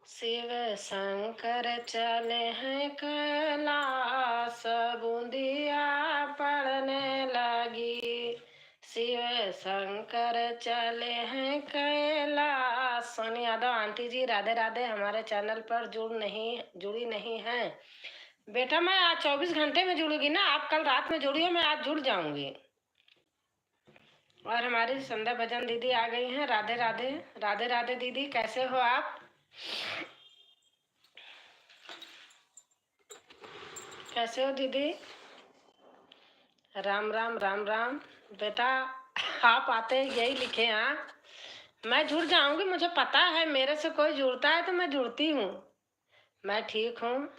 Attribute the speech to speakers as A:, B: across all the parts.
A: शिव शंकर चले हैं कैलाश, बूंदिया पड़ने लगी। शिव शंकर चले हैं कैलाश। सोनी यादव आंटी जी राधे राधे। हमारे चैनल पर जुड़ी नहीं है बेटा। मैं आज 24 घंटे में जुड़ूंगी ना। आप कल रात में जुड़ी हो, मैं आज जुड़ जाऊंगी। और हमारी संध्या भजन दीदी आ गई हैं। राधे राधे। राधे राधे दीदी, कैसे हो आप? कैसे हो दीदी? राम राम राम राम बेटा। आप आते यही लिखे हाँ। मैं जुड़ जाऊंगी, मुझे पता है। मेरे से कोई जुड़ता है तो मैं जुड़ती हूँ। मैं ठीक हूँ।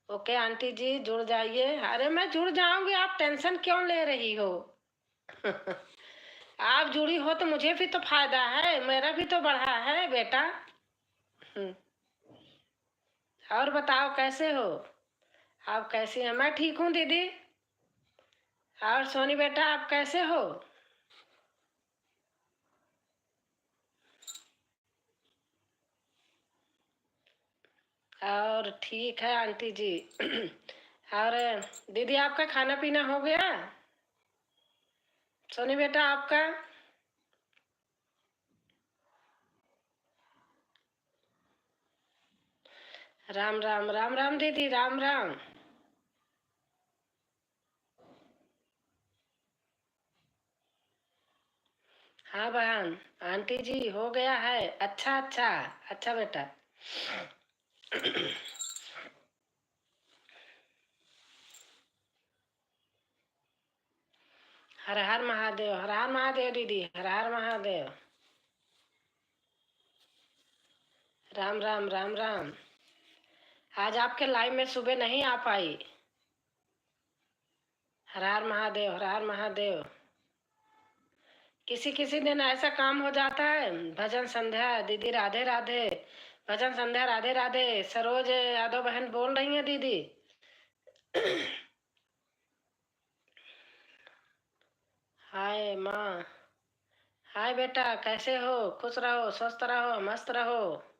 A: ओके आंटी जी, जुड़ जाइए। अरे मैं जुड़ जाऊंगी, आप टेंशन क्यों ले रही हो? आप जुड़ी हो तो मुझे भी तो फायदा है, मेरा भी तो बढ़ा है बेटा। और बताओ कैसे हो आप? कैसी हैं? मैं ठीक हूँ दीदी। और सोनी बेटा आप कैसे हो? और ठीक है आंटी जी। और दीदी आपका खाना पीना हो गया? सोनी बेटा आपका? राम राम राम राम दीदी, राम राम। हाँ बहन, आंटी जी हो गया है। अच्छा अच्छा। अच्छा बेटा। हर हर महादेव, हर हर महादेव दीदी, हर हर महादेव। राम राम राम राम। आज आपके लाइव में सुबह नहीं आ पाई। हर हर महादेव, हर हर महादेव। किसी किसी दिन ऐसा काम हो जाता है। भजन संध्या दीदी राधे राधे। भजन संध्या राधे राधे। सरोज यादव बहन बोल रही हैं दीदी। हाय माँ। हाय बेटा, कैसे हो? खुश रहो, स्वस्थ रहो, मस्त रहो।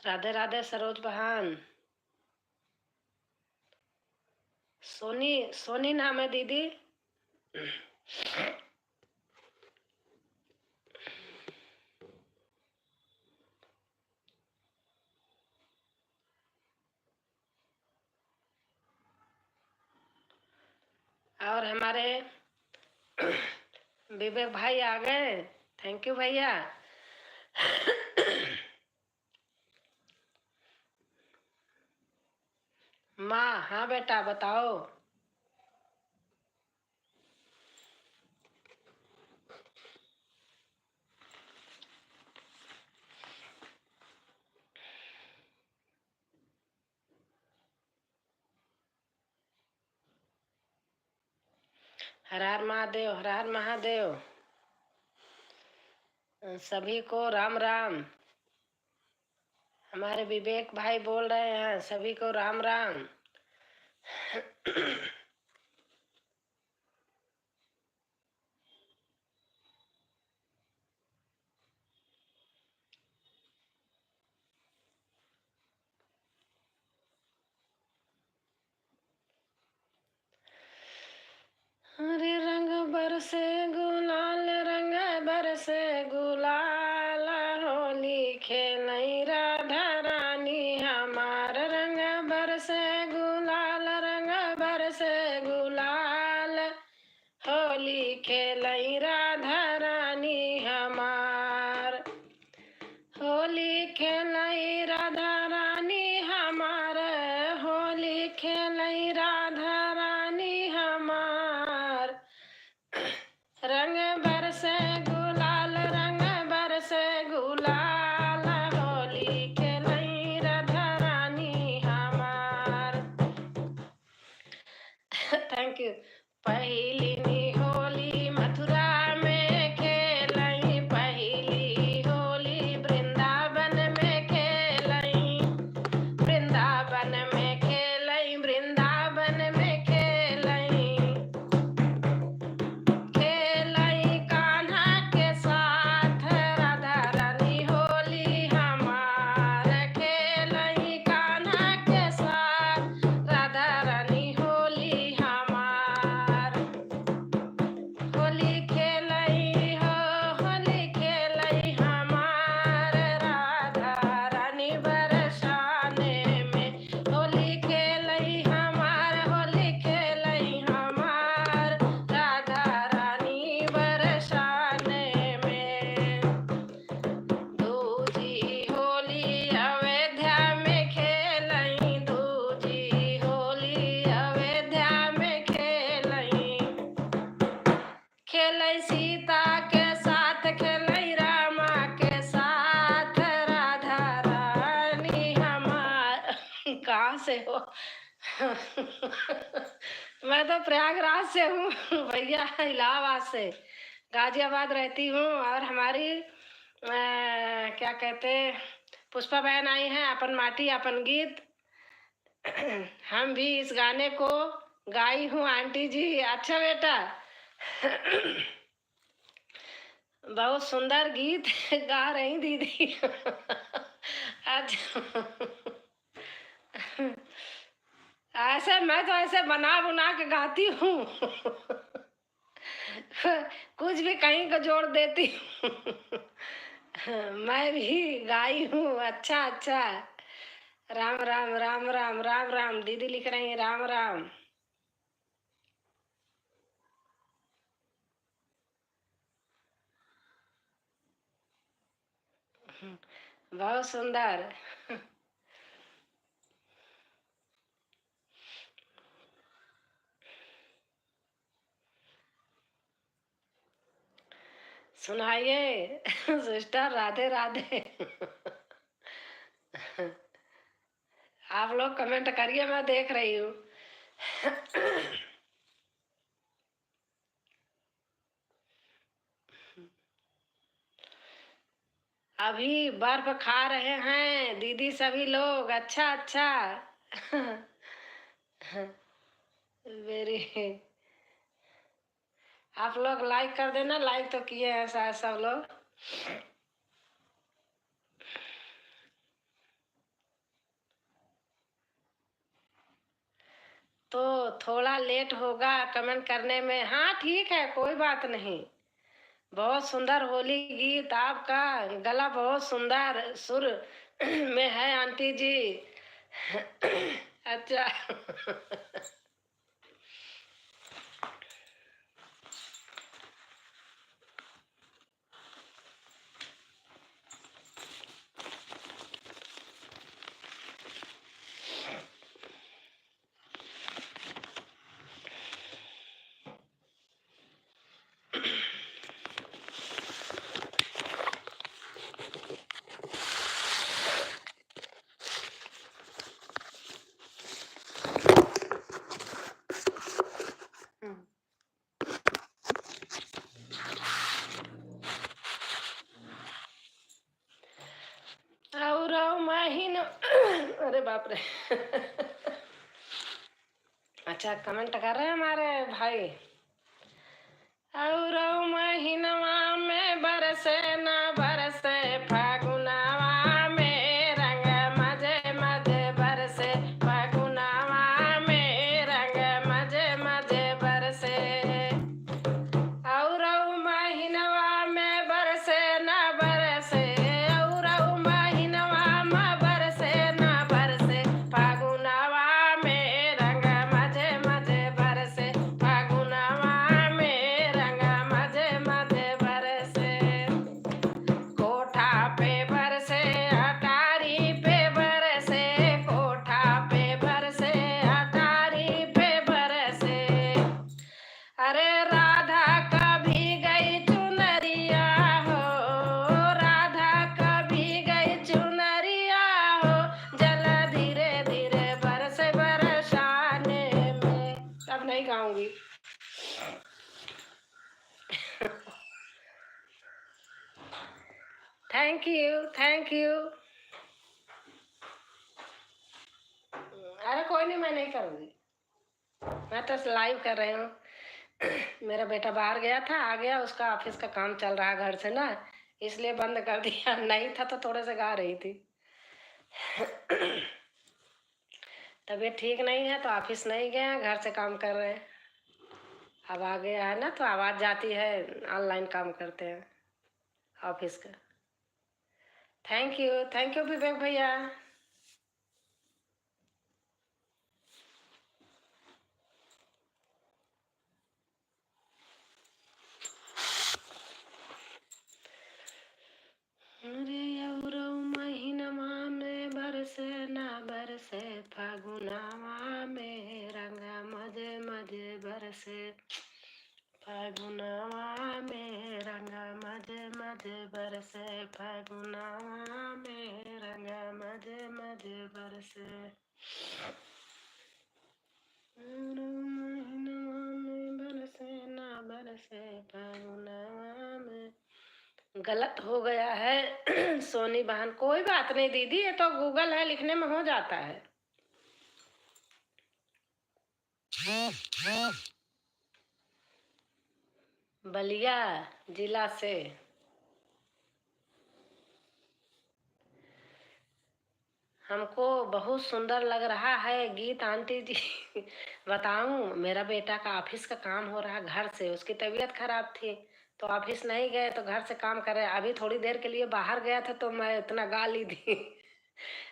A: राधे राधे सरोज बहन। सोनी, सोनी नाम है दीदी। और हमारे विवेक भाई आ गए। थैंक यू भैया। माँ, हाँ बेटा बताओ। हर हर महादेव, हर हर महादेव। सभी को राम राम। हमारे विवेक भाई बोल रहे हैं, सभी को राम राम। हरे रंग बरसे गुलाल, रंग बरसे गुलाल, होली खेलई राधा रानी हमार। रंग बरसे गुलाल, रंग बरसे गुलाल, होली खेलई राधा रानी हमार। होली खेलई राधा रानी हमार, होली खेलई राधा रानी हमार। रंग बरसे गुलाल, रंग बरसे गुलाल, होली खेलई राधा रानी हमार। Thank you. पहली नी होली मथुरा में खेलई, पहली होली वृंदावन में खेलई, वृंदावन में खेलई, वृंदावन में खेलई, खेलई कान्हा के साथ राधा रानी होली हमार। खेलई कान्हा के साथ राधा रानी होली हमार। होली खेलई हो, होली खेलई हमार, राधा रानी बरसाने में। होली खेलई हमार, होली खेलई हमार, राधा रानी बरसाने में। दूजी होली अयोध्या में खेलई, दूजी होली अयोध्या में खेलई, खेलई सीता के साथ, खेलई रामा के साथ, राधा रानी हमार। कहाँ से हो? मैं तो प्रयागराज से हूँ भैया, इलाहाबाद से, गाजियाबाद रहती हूँ। और हमारी क्या कहते, पुष्पा बहन आई हैं, अपन माटी अपन गीत। हम भी इस गाने को गाई हूँ आंटी जी। अच्छा बेटा, बहुत सुंदर गीत गा रही दीदी। अच्छा, ऐसे मैं तो ऐसे बना बुना के गाती हूँ। कुछ भी कहीं को जोड़ देती हूँ। मैं भी गाई हूँ। अच्छा अच्छा, राम राम राम राम राम राम। दीदी लिख रही है राम राम। बहुत सुंदर। सुनाइए सिस्टर, राधे राधे। आप लोग कमेंट करिए, मैं देख रही हूँ। अभी बर्फ खा रहे हैं दीदी सभी लोग। अच्छा अच्छा। वेरी, आप लोग लाइक कर देना। लाइक तो किए हैं शायद सब लोग। तो थोड़ा लेट होगा कमेंट करने में। हाँ ठीक है, कोई बात नहीं। बहुत सुंदर होली गीत आपका, गला बहुत सुंदर सुर में है आंटी जी। अच्छा। महीना अरे बाप रे अच्छा कमेंट कर रहे हैं हमारे भाई। और महीनवा में बरसे न बरसे फागुनवा में रंग मजे मजे बरसे फागुनवा में रंग मजे मजे बरसे। और महीनवा में बरसे न बरसे और महीनवा में बरसे न बरसे फागुनवा में रंग मजे मजे बरसे फागुनवा में रंग मजे मजे बरसे। कोठा पे बरसे अटारी पे बरसे कोठा पे बरसे अटारी पे बरसे। अरे राधा कभी गई चुनरिया हो राधा कभी गई चुनरिया हो जल धीरे धीरे बरसे बरसाने में। अब नहीं गाऊंगी थैंक यू थैंक यू। अरे कोई नहीं मैं नहीं करूंगी मैं तो लाइव कर रही हूँ। मेरा बेटा बाहर गया था आ गया उसका ऑफिस का काम चल रहा है घर से ना इसलिए बंद कर दिया नहीं था तो थोड़े से गा रही थी। तबीयत ठीक नहीं है तो ऑफिस नहीं गए हैं घर से काम कर रहे हैं। अब आ गया है ना तो आवाज़ जाती है ऑनलाइन काम करते हैं ऑफिस का। थैंक यू विवेक भैया। अरे औरो महीनमा में बरसे ना बरसे फागुनवा में रंगा मजे मजे बरसे फागुनवा में रंगा मजे मजे बरसे फागुनवा में रंगा मजे मजे बरसे। औरो महीनवा में बरसे ना बरसे फागुनवा में। गलत हो गया है सोनी बहन कोई बात नहीं दीदी ये तो गूगल है लिखने में हो जाता है। बलिया जिला से। हमको बहुत सुंदर लग रहा है गीत आंटी जी। बताऊं मेरा बेटा का ऑफिस का काम हो रहा है घर से उसकी तबीयत खराब थी तो ऑफिस नहीं गए तो घर से काम कर रहे अभी थोड़ी देर के लिए बाहर गया था तो मैं इतना गा ली थी।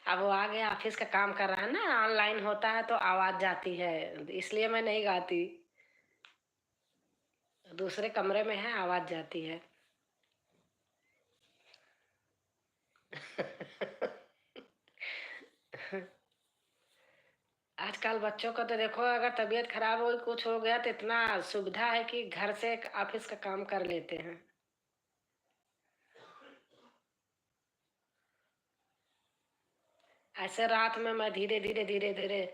A: अब वो आ गया ऑफिस का काम कर रहा है ना ऑनलाइन होता है तो आवाज जाती है इसलिए मैं नहीं गाती। दूसरे कमरे में है आवाज जाती है। आजकल बच्चों का तो देखो अगर तबीयत खराब हो कुछ हो गया तो इतना सुविधा है कि घर से ऑफिस का काम कर लेते हैं। ऐसे रात में मैं धीरे धीरे धीरे धीरे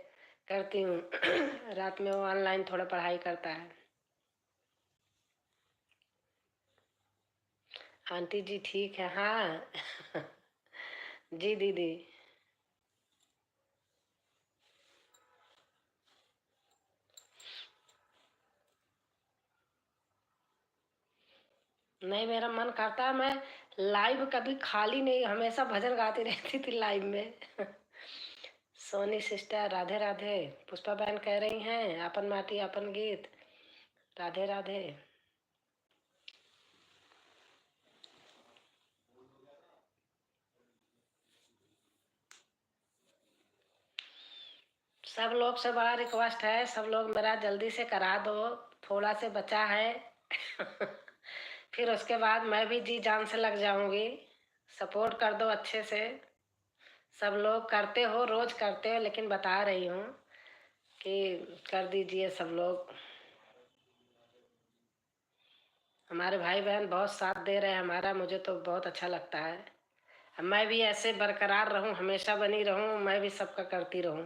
A: करती हूँ। रात में वो ऑनलाइन थोड़ा पढ़ाई करता है। आंटी जी ठीक है हाँ। जी दीदी। नहीं मेरा मन करता है मैं लाइव कभी खाली नहीं हमेशा भजन गाती रहती थी लाइव में। सोनी सिस्टर राधे राधे। पुष्पा बहन कह रही हैं अपन माटी अपन गीत। राधे राधे। सब लोग से बड़ा रिक्वेस्ट है सब लोग मेरा जल्दी से करा दो थोड़ा से बचा है। फिर उसके बाद मैं भी जी जान से लग जाऊंगी। सपोर्ट कर दो अच्छे से। सब लोग करते हो रोज करते हो लेकिन बता रही हूँ कि कर दीजिए सब लोग। हमारे भाई बहन बहुत साथ दे रहे हैं हमारा मुझे तो बहुत अच्छा लगता है। मैं भी ऐसे बरकरार रहूं हमेशा बनी रहूं मैं भी सबका करती रहूं।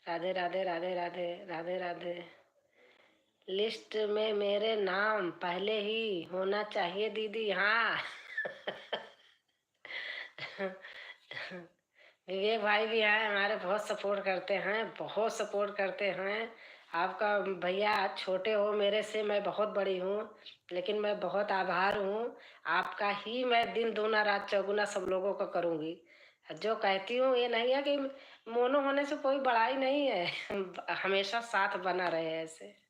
A: राधे राधे राधे राधे राधे राधे। लिस्ट में मेरे नाम पहले ही होना चाहिए दीदी हाँ। विवेक भाई भी आए हमारे, बहुत सपोर्ट करते हैं, बहुत सपोर्ट करते हैं। आपका भैया छोटे हो मेरे से, मैं बहुत बड़ी हूँ, लेकिन मैं बहुत आभार हूँ आपका ही। मैं दिन दूना रात चौगुना सब लोगों को करूँगी। जो कहती हूँ ये नहीं है कि मोनो होने से कोई बड़ाई नहीं है। हमेशा साथ बना रहे ऐसे।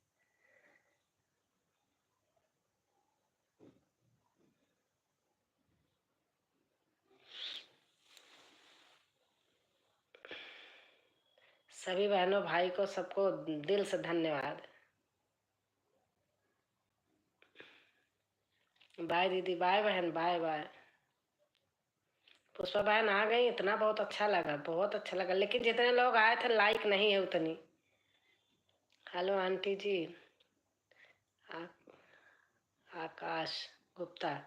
A: सभी बहनों भाई को सबको दिल से धन्यवाद। बाय दीदी, बाय बहन, बाय बाय। पुष्पा बहन आ गई, इतना बहुत अच्छा लगा, बहुत अच्छा लगा, लेकिन जितने लोग आए थे लाइक नहीं है उतनी। हेलो आंटी जी। आ, आकाश गुप्ता,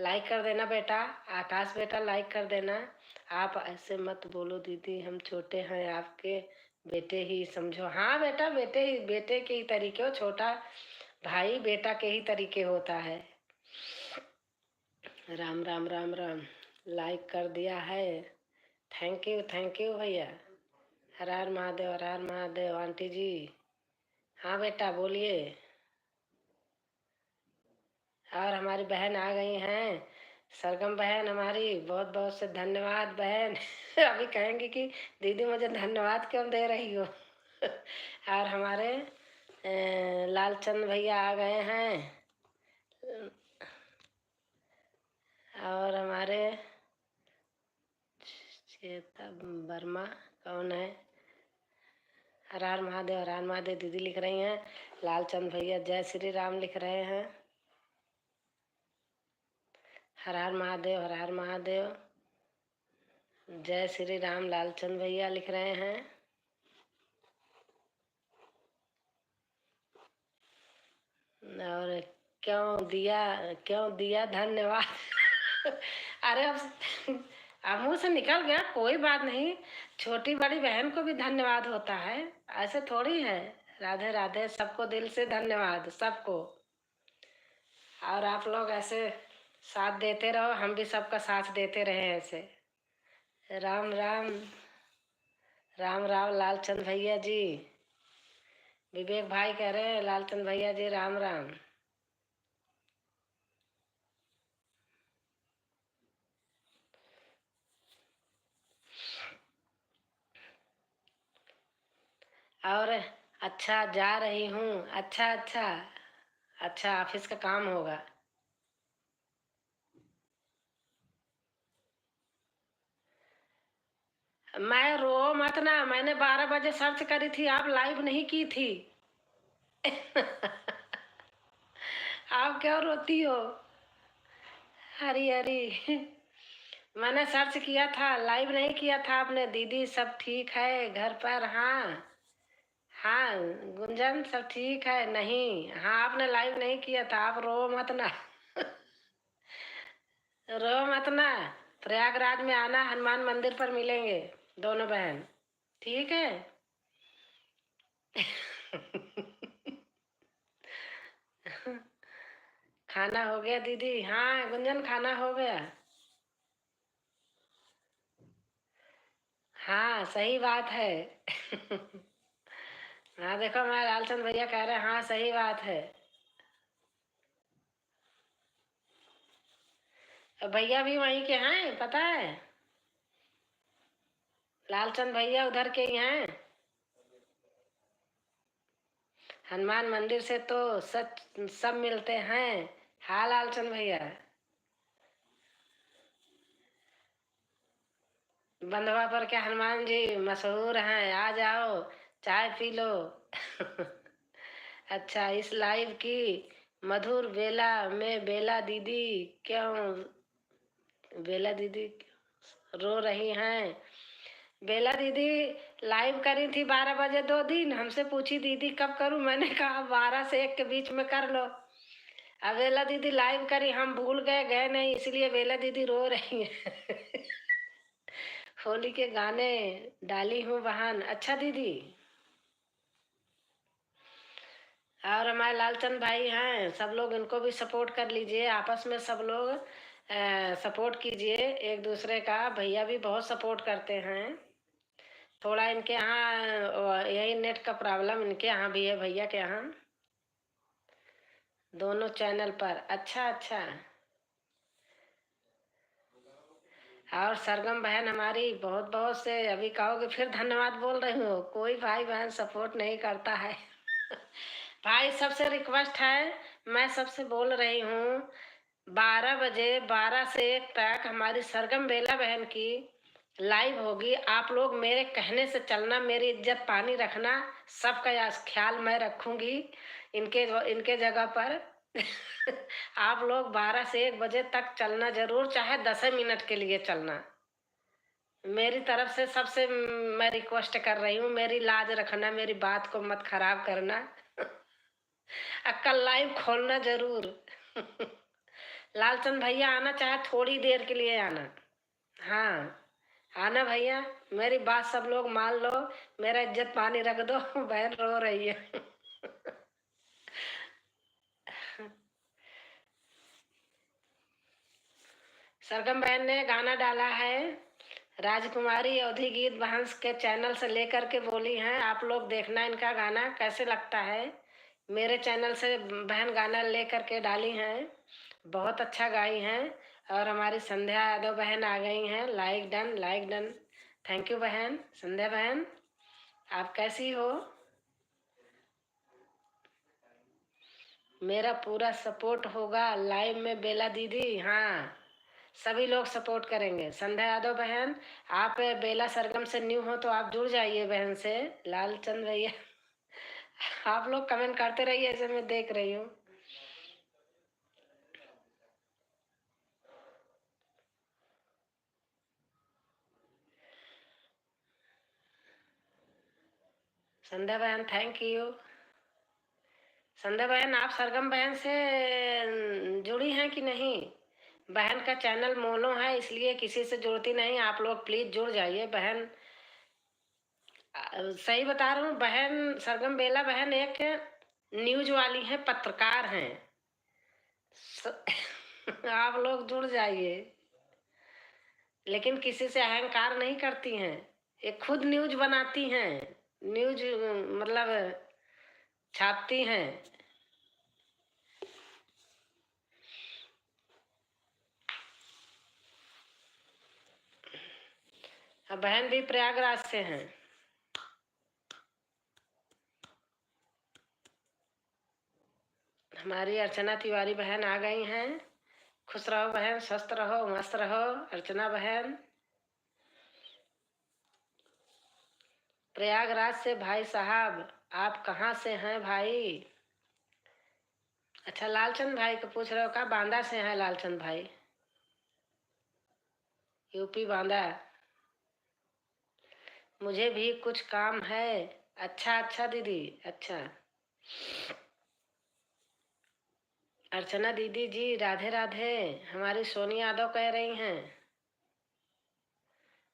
A: लाइक कर देना बेटा। आकाश बेटा लाइक कर देना। आप ऐसे मत बोलो दीदी, हम छोटे हैं आपके बेटे ही समझो। हाँ बेटा, बेटे ही, बेटे के ही तरीके हो। छोटा भाई बेटा के ही तरीके होता है। राम राम राम राम। लाइक कर दिया है, थैंक यू भैया। हर हर महादेव, हर हर महादेव आंटी जी। हाँ बेटा बोलिए। और हमारी बहन आ गई हैं, सरगम बहन हमारी, बहुत बहुत से धन्यवाद बहन। अभी कहेंगी कि दीदी मुझे धन्यवाद क्यों दे रही हो। और हमारे लालचंद भैया आ गए हैं। और हमारे चेता वर्मा कौन है। हर हर महादेव, हर हर महादेव दीदी लिख रही हैं। लालचंद भैया जय श्री राम लिख रहे हैं। हर हर महादेव, हर हर महादेव, जय श्री राम लालचंद भैया लिख रहे हैं। और क्यों दिया धन्यवाद। अरे अब मुंह से निकल गया, कोई बात नहीं। छोटी बड़ी बहन को भी धन्यवाद होता है, ऐसे थोड़ी है। राधे राधे, सबको दिल से धन्यवाद सबको। और आप लोग ऐसे साथ देते रहो, हम भी सबका साथ देते रहे ऐसे। राम राम, राम राम लालचंद भैया जी। विवेक भाई कह रहे हैं लालचंद भैया जी राम राम। और अच्छा जा रही हूँ। अच्छा अच्छा, अच्छा ऑफिस का काम होगा। मैं रो मत ना, मैंने 12 बजे सर्च करी थी, आप लाइव नहीं की थी। आप क्यों रोती हो। हरी हरी। मैंने सर्च किया था, लाइव नहीं किया था आपने। दीदी सब ठीक है घर पर। हाँ हाँ गुंजन सब ठीक है। नहीं हाँ, आपने लाइव नहीं किया था। आप रो मत ना। रो मत ना। प्रयागराज में आना, हनुमान मंदिर पर मिलेंगे दोनों बहन, ठीक है। खाना हो गया दीदी। हाँ गुंजन खाना हो गया। हाँ सही बात है। हाँ देखो हमारे लालचंद भैया कह रहे हैं, हाँ सही बात है। भैया भी वहीं के हैं पता है। लालचंद भैया उधर के ही हैं। हनुमान मंदिर से तो सच सब मिलते हैं। हाँ लालचंद भैया। बंधवा पर के हनुमान जी मशहूर हैं, आ जाओ चाय पी लो। अच्छा, इस लाइव की मधुर बेला में बेला दीदी क्यों, बेला दीदी रो रही हैं। बेला दीदी लाइव करी थी 12 बजे 2 दिन, हमसे पूछी दीदी कब करूं, मैंने कहा 12 से 1 के बीच में कर लो। अब बेला दीदी लाइव करी, हम भूल गए, गए नहीं, इसलिए बेला दीदी रो रही है। होली के गाने डाली हूँ बहन। अच्छा दीदी। और हमारे लालचंद भाई हैं, सब लोग इनको भी सपोर्ट कर लीजिए आपस में सब लोग। सपोर्ट कीजिए एक दूसरे का। भैया भी बहुत सपोर्ट करते हैं। थोड़ा इनके यहाँ यही नेट का प्रॉब्लम इनके यहाँ भी है, भैया के यहाँ, दोनों चैनल पर। अच्छा अच्छा। और सरगम बहन हमारी बहुत बहुत से, अभी कहोगे फिर धन्यवाद बोल रही हूँ, कोई भाई बहन सपोर्ट नहीं करता है। भाई सबसे रिक्वेस्ट है, मैं सबसे बोल रही हूँ, 12 बजे 12 से 1 तक हमारी सरगम बेला बहन की लाइव होगी। आप लोग मेरे कहने से चलना, मेरी इज्जत पानी रखना, सबका ख्याल मैं रखूंगी इनके इनके जगह पर। आप लोग 12 से 1 बजे तक चलना जरूर, चाहे 10 मिनट के लिए चलना। मेरी तरफ से सबसे मैं रिक्वेस्ट कर रही हूँ, मेरी लाज रखना, मेरी बात को मत खराब करना। कल लाइव खोलना जरूर। लालचंद भैया आना, चाहे थोड़ी देर के लिए आना। हाँ आना भैया, मेरी बात सब लोग मान लो, मेरा इज्जत पानी रख दो। बहन रो रही है। सरगम बहन ने गाना डाला है, राजकुमारी अवधि गीत बहंस के चैनल से लेकर के बोली हैं। आप लोग देखना इनका गाना कैसे लगता है। मेरे चैनल से बहन गाना लेकर के डाली हैं, बहुत अच्छा गाई हैं। और हमारी संध्या यादव बहन आ गई हैं। Like done, like done. Thank you बहन। संध्या बहन आप कैसी हो? मेरा पूरा सपोर्ट होगा लाइव में बेला दीदी। हाँ सभी लोग सपोर्ट करेंगे। संध्या यादव बहन, आप बेला सरगम से न्यू हो तो आप जुड़ जाइए बहन से। लालचंद भैया, आप लोग कमेंट करते रहिए, ऐसे मैं देख रही हूँ। संध्या बहन थैंक यू। संध्या बहन आप सरगम बहन से जुड़ी हैं कि नहीं? बहन का चैनल मोनो है, इसलिए किसी से जुड़ती नहीं। आप लोग प्लीज जुड़ जाइए बहन। सही बता रहा हूँ बहन, सरगम बेला बहन एक न्यूज वाली है, पत्रकार हैं। आप लोग जुड़ जाइए, लेकिन किसी से अहंकार नहीं करती हैं। ये खुद न्यूज बनाती हैं, न्यूज मतलब छापती हैं। अब बहन भी प्रयागराज से हैं। हमारी अर्चना तिवारी बहन आ गई हैं। खुश रहो बहन, स्वस्थ रहो, मस्त रहो अर्चना बहन। प्रयागराज से भाई साहब, आप कहाँ से हैं भाई? अच्छा लालचंद भाई को पूछ रहे हो का? बांदा से हैं लालचंद भाई, यूपी बांदा। मुझे भी कुछ काम है। अच्छा अच्छा दीदी, अच्छा। अर्चना दीदी जी राधे राधे। हमारी सोनी यादव कह रही हैं,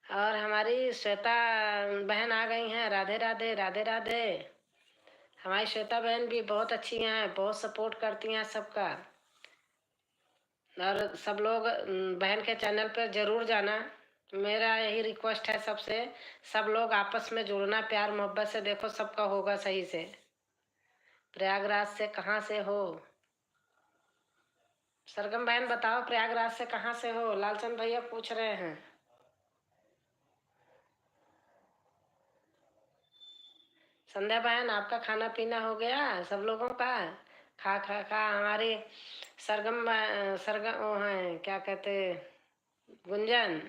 A: और हमारी श्वेता बहन आ गई हैं। राधे राधे, राधे राधे। हमारी श्वेता बहन भी बहुत अच्छी हैं, बहुत सपोर्ट करती हैं सबका। और सब लोग बहन के चैनल पर जरूर जाना, मेरा यही रिक्वेस्ट है सबसे। सब लोग आपस में जुड़ना, प्यार मोहब्बत से, देखो सबका होगा सही से। प्रयागराज से कहाँ से हो? सरगम बहन बताओ प्रयागराज से कहाँ से हो? लालचंद भैया पूछ रहे हैं। संध्या बहन आपका खाना पीना हो गया सब लोगों का? खा खा खा हमारी सरगम वो है क्या कहते, गुंजन,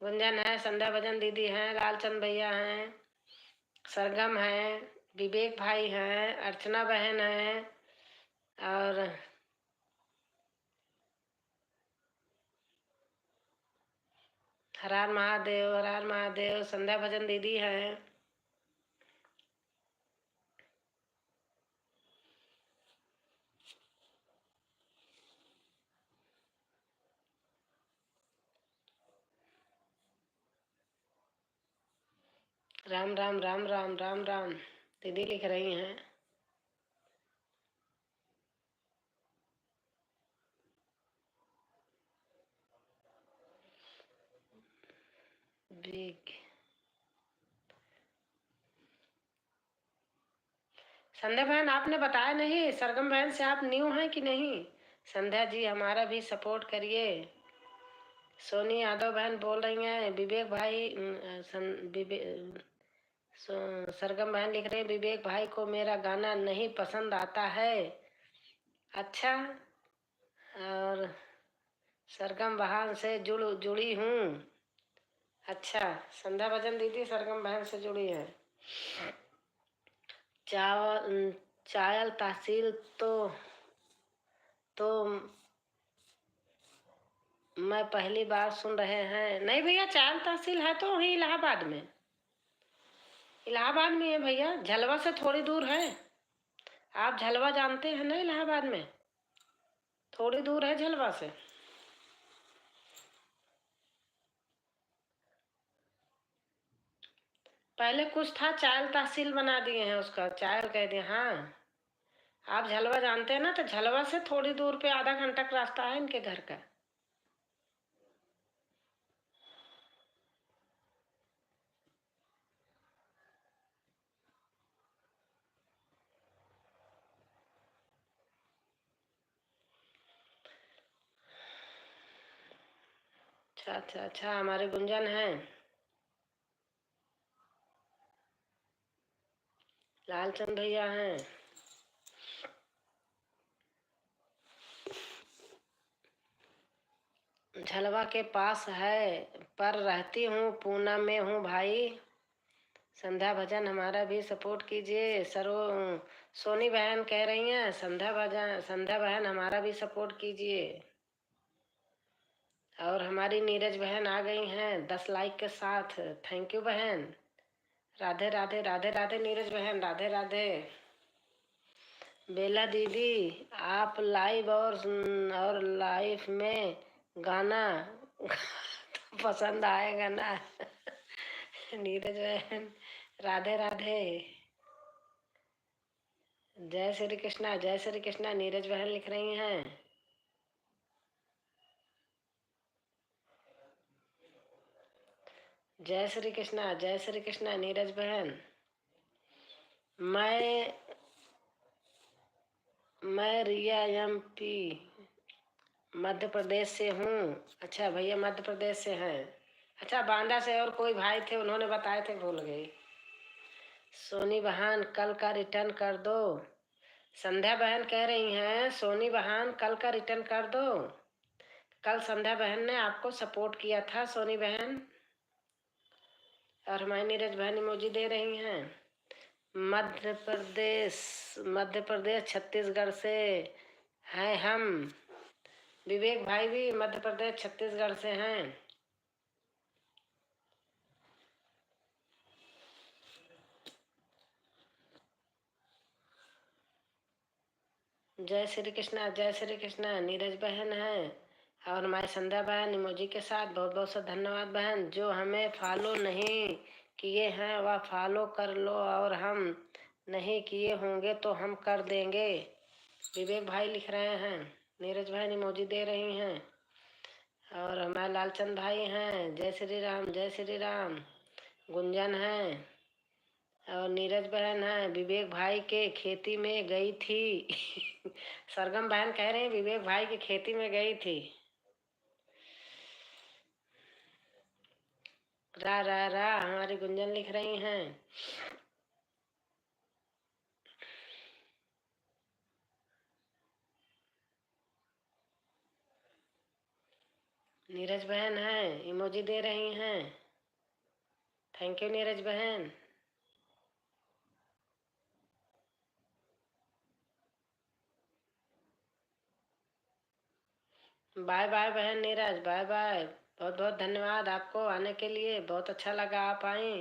A: गुंजन है, संध्या भजन दीदी हैं, लालचंद भैया हैं, सरगम है, विवेक भाई हैं, अर्चना बहन है, और हर हर महादेव, हर हर महादेव। संध्या भजन दीदी हैं। राम राम राम राम राम राम दीदी लिख रही हैं। बिग संध्या बहन आपने बताया नहीं, सरगम बहन से आप न्यू हैं कि नहीं? संध्या जी हमारा भी सपोर्ट करिए। सोनी यादव बहन बोल रही हैं विवेक भाई सरगम बहन लिख रहे हैं विवेक भाई को मेरा गाना नहीं पसंद आता है। अच्छा, और सरगम बहन से जुड़ी हूँ। अच्छा, संध्या भजन दीदी सरगम बहन से जुड़ी है। चावल चायल तहसील तो मैं पहली बार सुन रहे हैं। नहीं भैया, चायल तहसील है तो वही इलाहाबाद में। इलाहाबाद में है भैया, झलवा से थोड़ी दूर है। आप झलवा जानते हैं ना? इलाहाबाद में थोड़ी दूर है झलवा से। पहले कुछ था, चायल तहसील बना दिए हैं, उसका चायल कह दिए। हाँ, आप झलवा जानते हैं ना? तो झलवा से थोड़ी दूर पे आधा घंटा का रास्ता है इनके घर का। अच्छा अच्छा अच्छा, हमारे गुंजन हैं, लालचंद भैया हैं। झलवा के पास है पर रहती हूँ पूना में हूँ भाई। संध्या भजन हमारा भी सपोर्ट कीजिए। सोनी बहन कह रही हैं संध्या बहन हमारा भी सपोर्ट कीजिए। और हमारी नीरज बहन आ गई हैं 10 लाइक के साथ। थैंक यू बहन। राधे राधे राधे राधे नीरज बहन, राधे राधे। बेला दीदी आप लाइव और लाइफ में गाना तो पसंद आएगा ना? नीरज बहन राधे राधे। जय श्री कृष्णा, जय श्री कृष्णा नीरज बहन लिख रही हैं। जय श्री कृष्णा, जय श्री कृष्णा नीरज बहन। मैं मैं रिया एमपी मध्य प्रदेश से हूँ। अच्छा भैया मध्य प्रदेश से हैं। अच्छा, बांदा से और कोई भाई थे, उन्होंने बताए थे, भूल गई। सोनी बहन कल का रिटर्न कर दो। संध्या बहन कह रही हैं सोनी बहन कल का रिटर्न कर दो। कल संध्या बहन ने आपको सपोर्ट किया था सोनी बहन। और हमारी नीरज बहन इमोजी दे रही हैं। मध्य प्रदेश छत्तीसगढ़ से हैं हम। विवेक भाई भी मध्य प्रदेश छत्तीसगढ़ से हैं। जय श्री कृष्णा, जय श्री कृष्णा नीरज बहन है। और हमारी संध्या बहन इमोजी के साथ बहुत बहुत सा धन्यवाद बहन। जो हमें फॉलो नहीं किए हैं वह फॉलो कर लो, और हम नहीं किए होंगे तो हम कर देंगे। विवेक भाई लिख रहे हैं, नीरज बहन इमोजी दे रही हैं। और हमारे लालचंद भाई हैं, जय श्री राम जय श्री राम। गुंजन हैं और नीरज बहन है। विवेक भाई के खेती में गई थी। सरगम बहन कह रहे हैं विवेक भाई की खेती में गई थी। रा रा रा हमारी गुंजन लिख रही हैं। नीरज बहन है, इमोजी दे रही हैं। थैंक यू नीरज बहन। बाय बाय बहन नीरज, बाय बाय। बहुत बहुत धन्यवाद आपको आने के लिए, बहुत अच्छा लगा आप आई।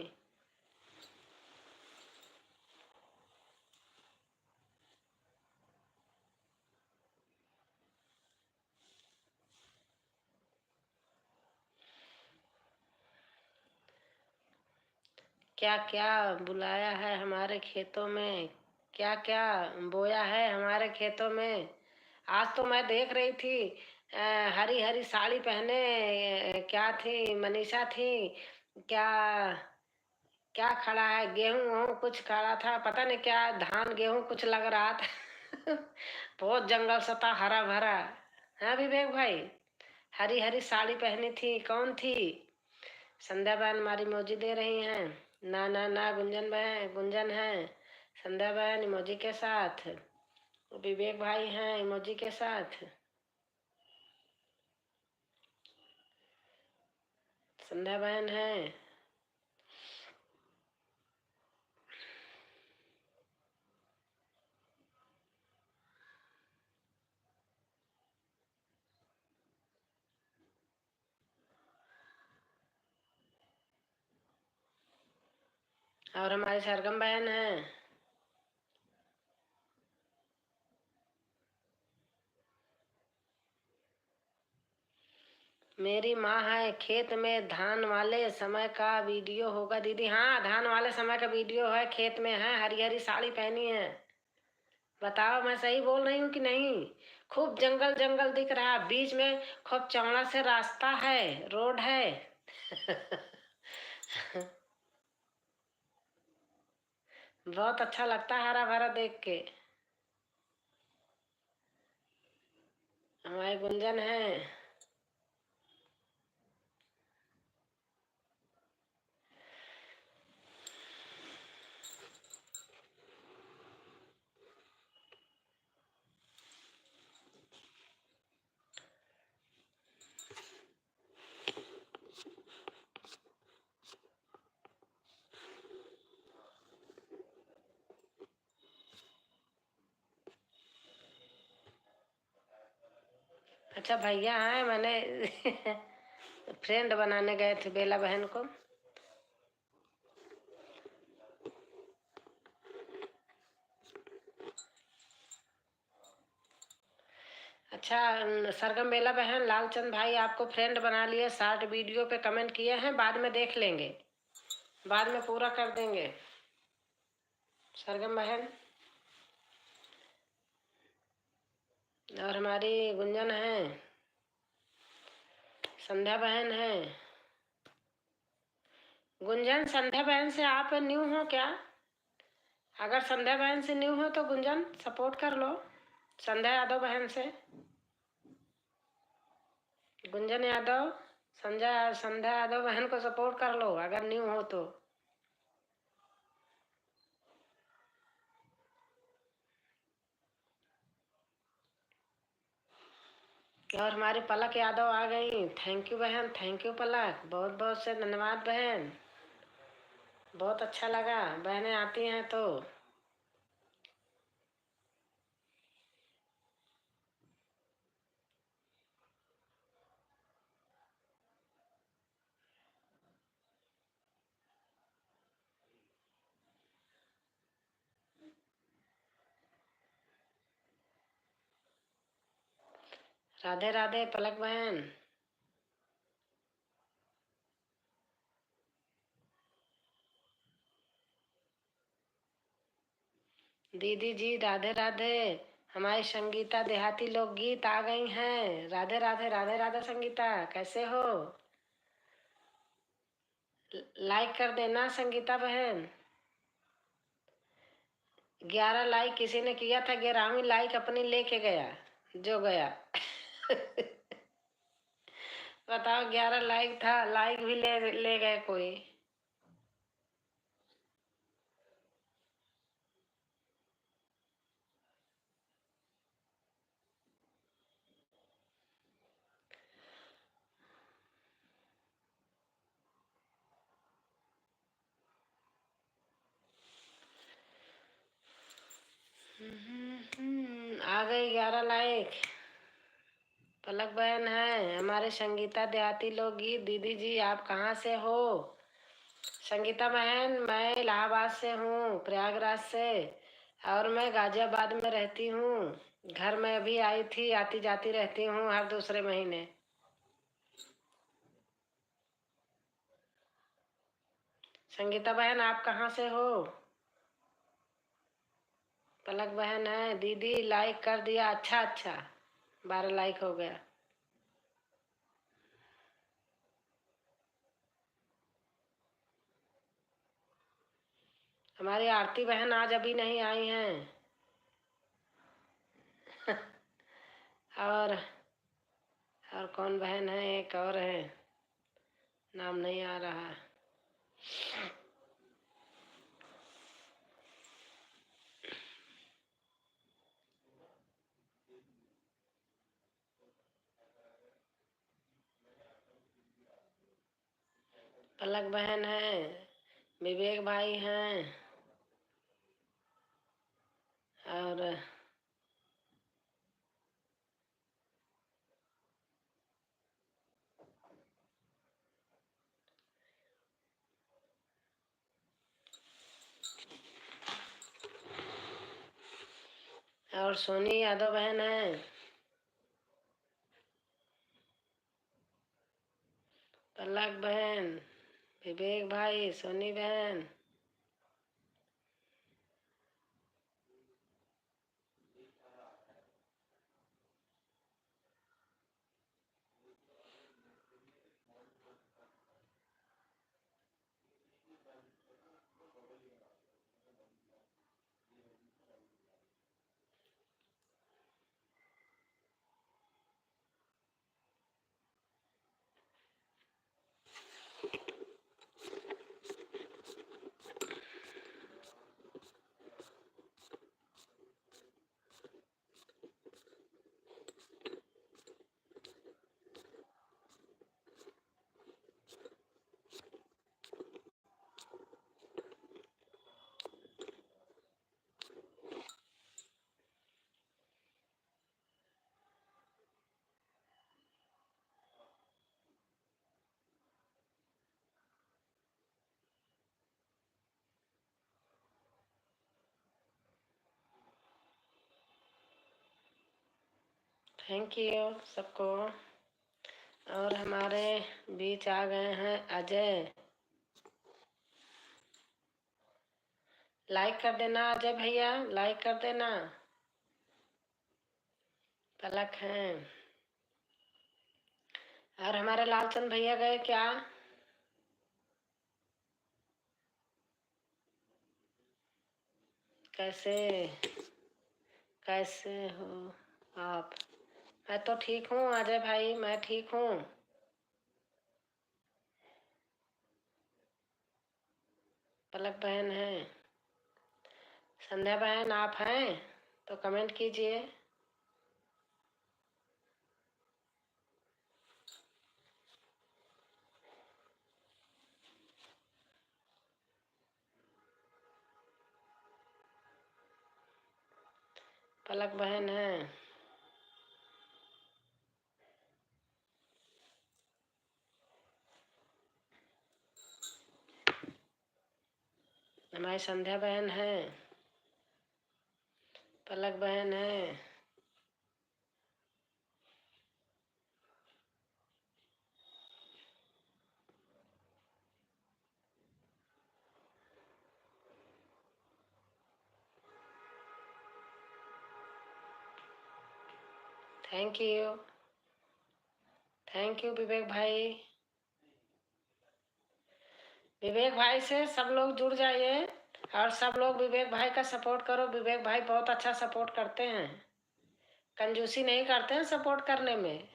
A: क्या क्या बुलाया है हमारे खेतों में, क्या क्या बोया है हमारे खेतों में। आज तो मैं देख रही थी हरी हरी साड़ी पहने क्या थी, मनीषा थी, क्या क्या खड़ा है? गेहूं वहूं कुछ खड़ा था, पता नहीं क्या, धान गेहूं कुछ लग रहा था। बहुत जंगल सा था, हरा भरा। हाँ विवेक भाई, हरी हरी साड़ी पहनी थी, कौन थी? संध्या बहन हमारी मौजी दे रही हैं। ना ना ना, गुंजन बहन, गुंजन है। संध्या बहन इमोजी के साथ, विवेक भाई हैं इमोजी के साथ। संध्या बहन है। और हमारी सरगम बहन है। मेरी माँ है। खेत में धान वाले समय का वीडियो होगा दीदी? हाँ, धान वाले समय का वीडियो है, खेत में है, हरी हरी साड़ी पहनी है। बताओ मैं सही बोल रही हूँ कि नहीं? खूब जंगल जंगल दिख रहा, बीच में खूब चौड़ा से रास्ता है, रोड है। बहुत अच्छा लगता है हरा भरा देख के। हमारे गुंजन है। अच्छा भैया हैं, मैंने फ्रेंड बनाने गए थे बेला बहन को। अच्छा, सरगम बेला बहन, लालचंद भाई आपको फ्रेंड बना लिए, शॉर्ट वीडियो पे कमेंट किए हैं, बाद में देख लेंगे, बाद में पूरा कर देंगे। सरगम बहन और हमारी गुंजन है। संध्या बहन है। गुंजन, संध्या बहन से आप न्यू हो क्या? अगर संध्या बहन से न्यू हो तो गुंजन सपोर्ट कर लो संध्या यादव बहन से। गुंजन यादव, संध्या संध्या यादव बहन को सपोर्ट कर लो अगर न्यू हो तो। और हमारी पलक यादव आ गई। थैंक यू बहन, थैंक यू पलक, बहुत बहुत से धन्यवाद बहन। बहुत अच्छा लगा बहनें आती हैं तो। राधे राधे पलक बहन। दीदी जी राधे राधे। हमारी संगीता देहाती लोकगीत आ गई हैं। राधे राधे, राधे राधे संगीता, कैसे हो? लाइक कर देना संगीता बहन। 11 लाइक किसी ने किया था, 11वीं लाइक अपनी लेके गया जो गया। बताओ, 11 लाइक था, लाइक भी ले ले गए कोई। आ गई 11 लाइक। पलक बहन है। हमारे संगीता देहाती लोकगीत, दीदी जी आप कहाँ से हो? संगीता बहन, मैं इलाहाबाद से हूँ, प्रयागराज से, और मैं गाजियाबाद में रहती हूँ। घर में अभी आई थी, आती जाती रहती हूँ हर दूसरे महीने। संगीता बहन आप कहाँ से हो? पलक बहन है। दीदी लाइक कर दिया, अच्छा अच्छा, 12 लाइक हो गया। हमारी आरती बहन आज अभी नहीं आई हैं। और कौन बहन है, एक और है, नाम नहीं आ रहा। पलक बहन है, विवेक भाई हैं, और सोनी यादव बहन है, पलक बहन, विवेक भाई, सोनी बहन। थैंक यू सबको। और हमारे बीच आ गए हैं अजय। लाइक कर देना अजय भैया, लाइक कर देना। पलक हैं, और हमारे लालचंद भैया गए क्या? कैसे कैसे हो आप? मैं तो ठीक हूँ अजय भाई, मैं ठीक हूँ। पलक बहन है, संध्या बहन आप हैं तो कमेंट कीजिए। पलक बहन है, हमारी संध्या बहन है, पलक बहन है, थैंक यू। थैंक यू विवेक भाई। विवेक भाई से सब लोग जुड़ जाइए और सब लोग विवेक भाई का सपोर्ट करो। विवेक भाई बहुत अच्छा सपोर्ट करते हैं, कंजूसी नहीं करते हैं सपोर्ट करने में।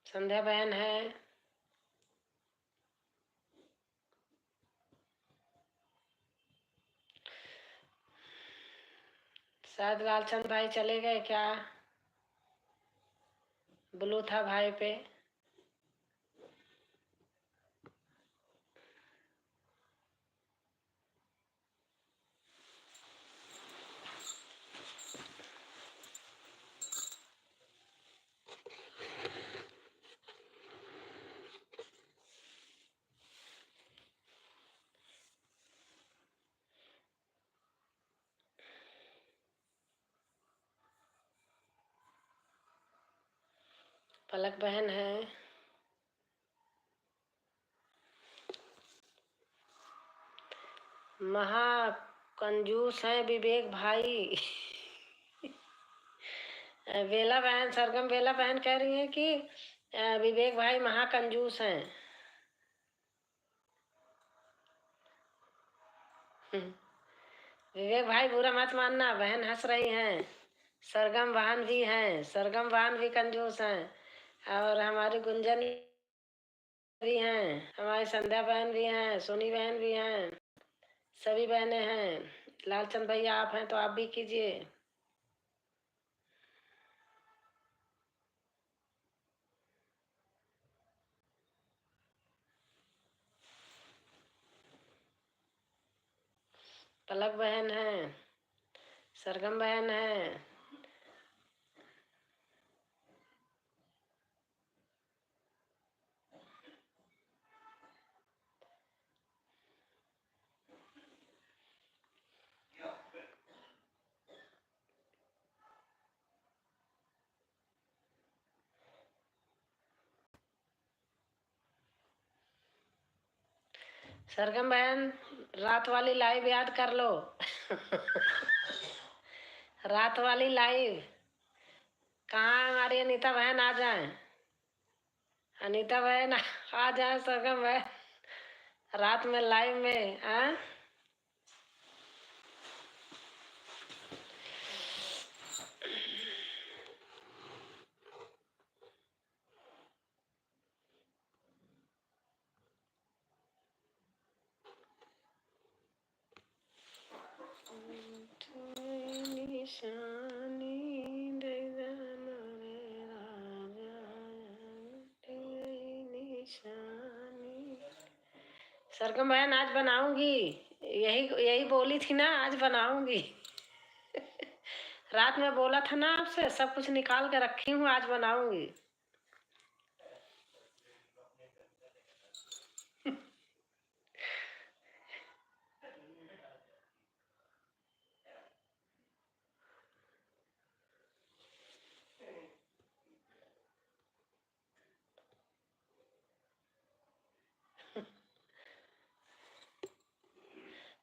A: संध्या बहन है, शायद लालचंद भाई चले गए क्या? ब्लू था भाई पे। पलक बहन है, महा कंजूस है विवेक भाई। बेला बहन, सरगम बेला बहन कह रही है कि विवेक भाई महाकंजूस हैं। विवेक भाई बुरा मत मानना, बहन हंस रही हैं। सरगम बहन भी हैं, सरगम बहन भी कंजूस हैं, और हमारी गुंजन भी हैं, हमारी संध्या बहन भी हैं, सोनी बहन भी हैं, सभी बहनें हैं। लालचंद भैया आप हैं तो आप भी कीजिए। पलक बहन है, सरगम बहन है। सरगम बहन रात वाली लाइव याद कर लो। रात वाली लाइव कहाँ हमारी अनीता बहन आ जाए, अनीता बहन आ जाए, सरगम बहन रात में लाइव में। हाँ सरगम बहन आज बनाऊंगी, यही यही बोली थी ना, आज बनाऊंगी। रात में बोला था ना आपसे, सब कुछ निकाल के रखी हूँ, आज बनाऊंगी।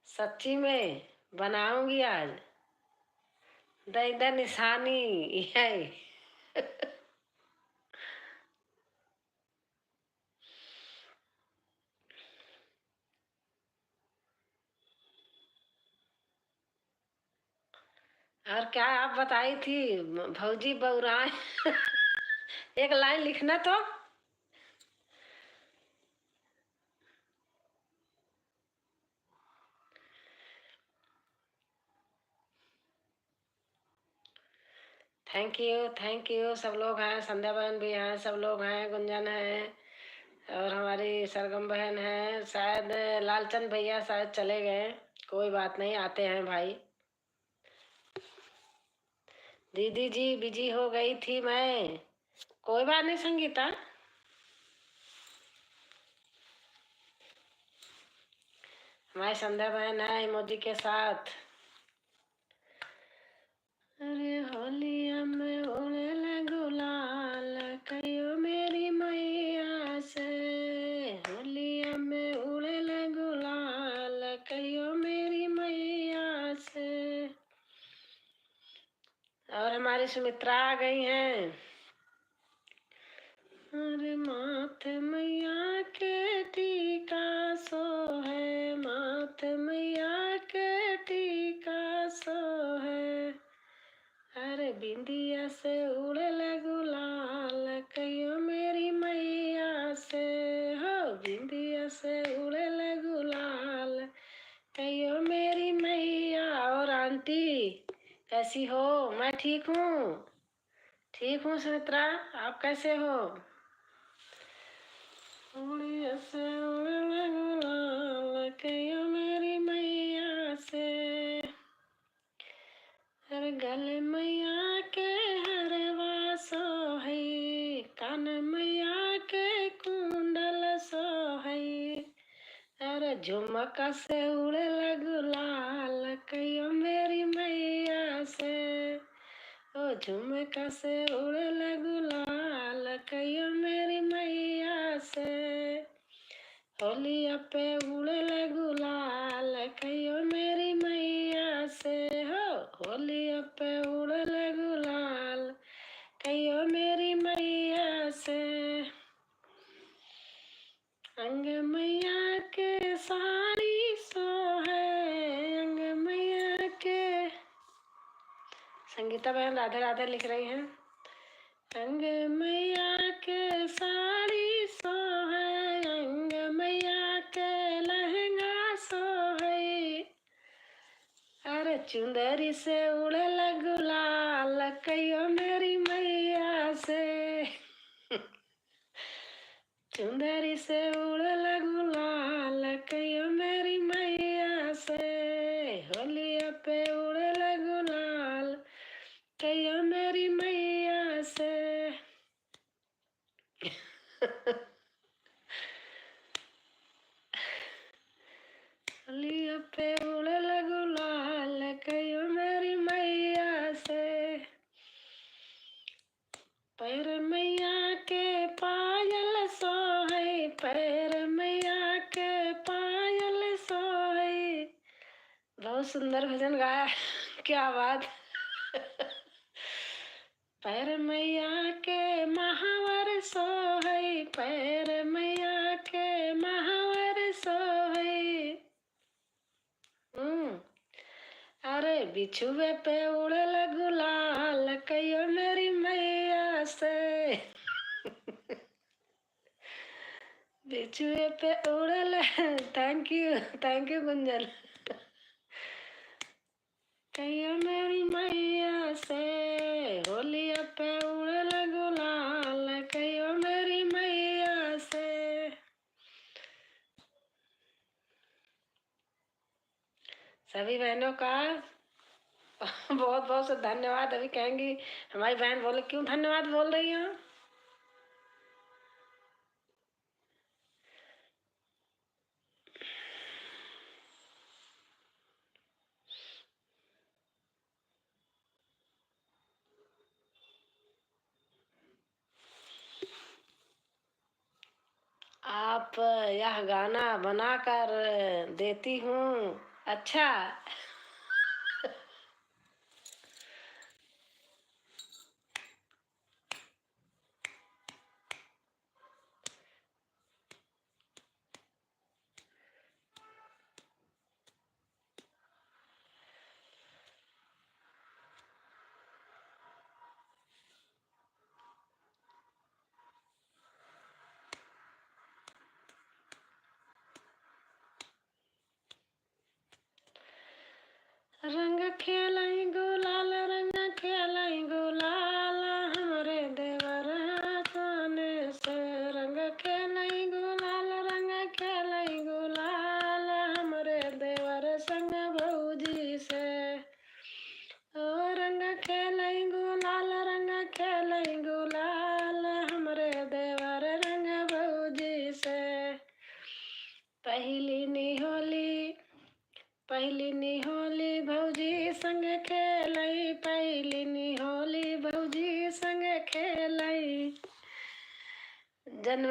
A: सच्ची में बनाऊंगी आज, दे दे निशानी है। और क्या आप बताई थी, भौजी बउराए। एक लाइन लिखना तो। थैंक यू, सब लोग हैं, संध्या बहन भी हैं, सब लोग हैं, गुंजन है, और हमारी सरगम बहन है। शायद लालचंद भैया शायद चले गए, कोई बात नहीं, आते हैं भाई। दीदी जी बिजी हो गई थी मैं, कोई बात नहीं संगीता। हमारी संध्या बहन है इमोजी के साथ। अरे होलिया में उड़े गुलाल कहियो मेरी मैया से, होलिया में उड़े गुलाल कहियो मेरी मैया से। और हमारी सुमित्रा आ गई हैं। अरे माथ मैया के टीका सो है, माथ मैया के टीका सो है। अरे बिंदिया से उड़े गुलाल कहियो मेरी मैया से, हो बिंदिया से उड़े गुलाल कहियो मेरी मैया। और आंटी कैसी हो? मैं ठीक हूँ, ठीक हूँ सुमित्रा, आप कैसे हो? उड़िया से उड़े गुलाल कहियो मेरी मैया से। हर गले मैया के हरवा सोहई, कान मैया के कुंडल सोहई। अरे झुमका से उड़े गुलाल कहियो मेरी मैया से, ओ झुमका से उड़े गुलाल कहियो मेरी मैया से। होलिया पे उड़े गुलाल कहियो मेरी मैया से, हो होलिया पे उड़े गुलाल संगीता बहन राधे राधे लिख रही हैं। अंग मैया के साड़ी सोहे, अंग मैया के लहंगा सोहे, अरे चुंदरी से उड़ल गुलाल कहियो मेरी मैया से। चुंदरी से उड़ल गुलाल कहियो मेरी मैया से, होलिया पे उड़ल गुलाल कहियो मेरी मैया से। होलिया पे उड़ल गुलाल कहियो मेरी मैया से। पैर मैया के पायल सोहे, पैर मैया के पायल सोहे। बहुत सुंदर भजन गाया, क्या बात। पैर मैया के महावर सोहे, पैर मैया के महावर सोहे। अरे बिछुए पे उड़ल गुलाल कहियो मेरी मैया से। बिछुए पे उड़ल, थैंक यू गुंजन। कहियो मेरी मैया से, होलिया पे उड़ल गुलाल कहियो मेरी मैया से। सभी बहनों का बहुत बहुत से धन्यवाद। अभी कहेंगी हमारी बहन बोले क्यों धन्यवाद बोल रही हो। आप यह गाना बनाकर देती हूँ। अच्छा। रंग खेलाई गुलाल, रंग खेलाई गुलाल हमरे देवर हाथाने से। रंग खेलाई गुलाल, रंग खेलाई गुलाल हमरे देवर संग भौजी से। ओ रंग खेलाई गुलाल, रंग खेलाई गुलाल हमरे देवर रंग भौजी से। पहली निहोली भौजी संग खेलई, पहली निहोली भौजी संग खेलई। जन्म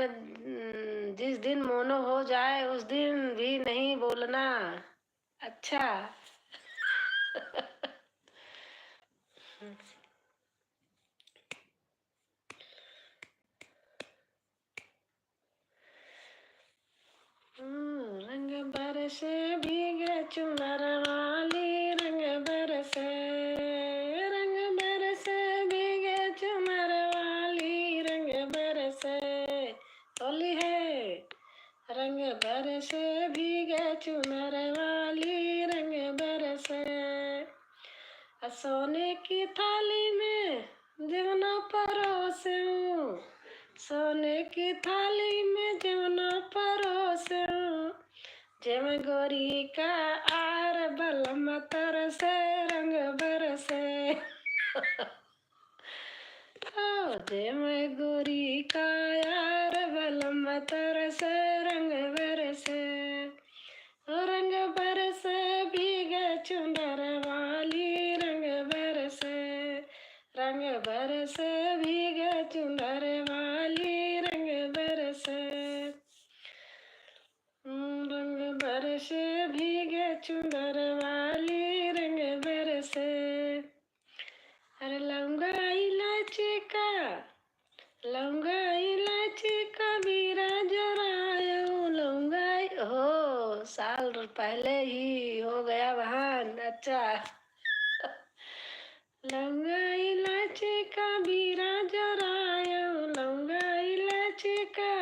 A: जिस दिन मोनो हो जाए उस दिन भी नहीं बोलना। अच्छा। रंग बरसे भीगे चुनर वाली, रंग बरसे, रंग बरसे भीगे चुनर वाली, रंग बरसे। होली है। रंग बरसे भीगे चुनर वाली, रंग बरसे। सोने की थाली में जमुना परोसूं, सोने की थाली में जमुना परोसूं। जम गोरी का आर बलम तरसे, रंग बरसे। जम गोरी का यार बलम तरसे, रंग बरसे। रंग बरसे भीगे चुनर वाली, रंग बरसे, रंग बरसे भीगे चुनर वाली, रंग बरसे। रंग बरसे भीगे चुनर वाली, रंग बरसे। अरे लौंगा इलायची का, लौंगा इलायची का बीरा जरायो, लौंगा हो साल पहले ही हो गया बहन। अच्छा। लौंगा इलायची का बीरा जरायो, लौंगा इलायची का।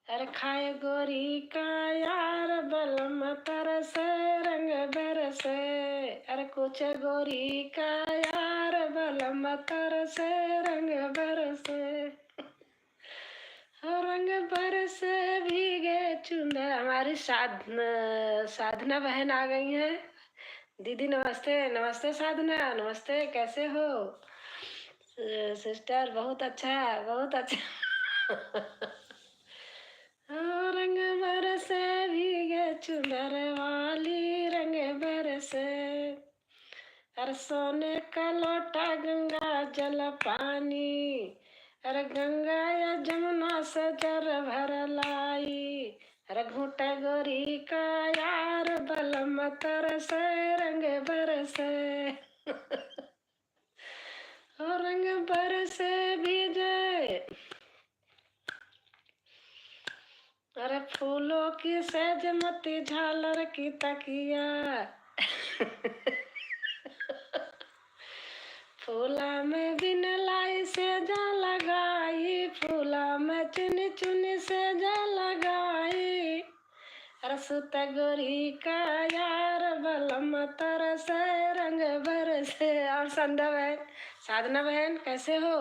A: अरे खाए गोरी का यार बलम तरसे रंग बरसे। अरे कुछ गोरी का यार बलम तरसे रंग बरसे। और रंग बरसे भीगे चुंदर। हमारी साधना बहन आ गई हैं। दीदी नमस्ते। नमस्ते साधना, नमस्ते, कैसे हो? सिस्टर बहुत अच्छा, बहुत अच्छा। रंग बरसे भीगे चुनर वाली, रंग बरसे। अरे सोने का लोटा गंगा जल पानी। अरे गंगा या जमुना से जर भर लाई। अरे घूट गोरी का यार बलम तरसे रंग बरसे। और रंग बरसे भीजे। अरे फूलों की सहजमती झालर की तकिया। फूला में बिन लाई से जा लगाई, फूला में चुनी चुनी से जा लगाई। अरे सुत गोरी का यार बलम तरसे रंग बरसे। और संध्या बहन, साधना बहन कैसे हो?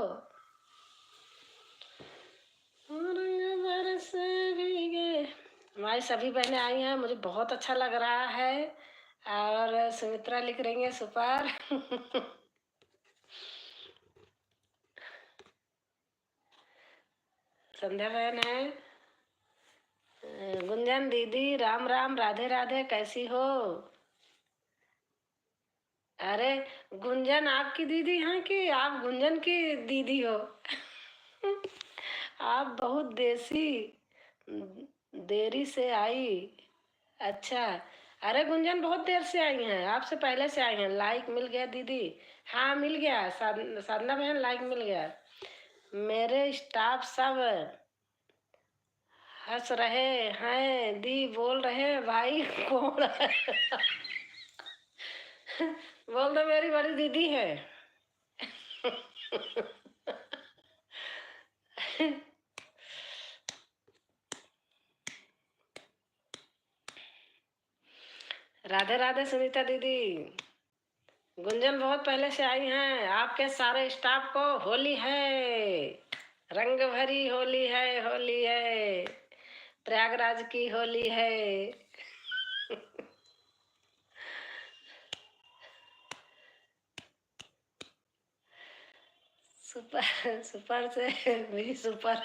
A: रंग बरसे भीगे। हमारी सभी बहनें आई हैं, मुझे बहुत अच्छा लग रहा है। और सुमित्रा लिख रही है सुपर। संध्या बहन है। गुंजन दीदी राम राम, राधे राधे, कैसी हो? अरे गुंजन आपकी दीदी हैं कि आप गुंजन की दीदी हो? आप बहुत देरी से आई। अच्छा। अरे गुंजन बहुत देर से आई हैं, आपसे पहले से आई हैं। लाइक मिल गया दीदी? हाँ मिल गया। साधना बहन लाइक मिल गया। मेरे स्टाफ सब हंस रहे हैं, दी बोल रहे भाई कौन है? बोल दो मेरी बड़ी दीदी है। राधे राधे सुनीता दीदी। गुंजन बहुत पहले से आई हैं। आपके सारे स्टाफ को होली है, रंग भरी होली है, होली है, प्रयागराज की होली है। सुपर सुपर से भी सुपर।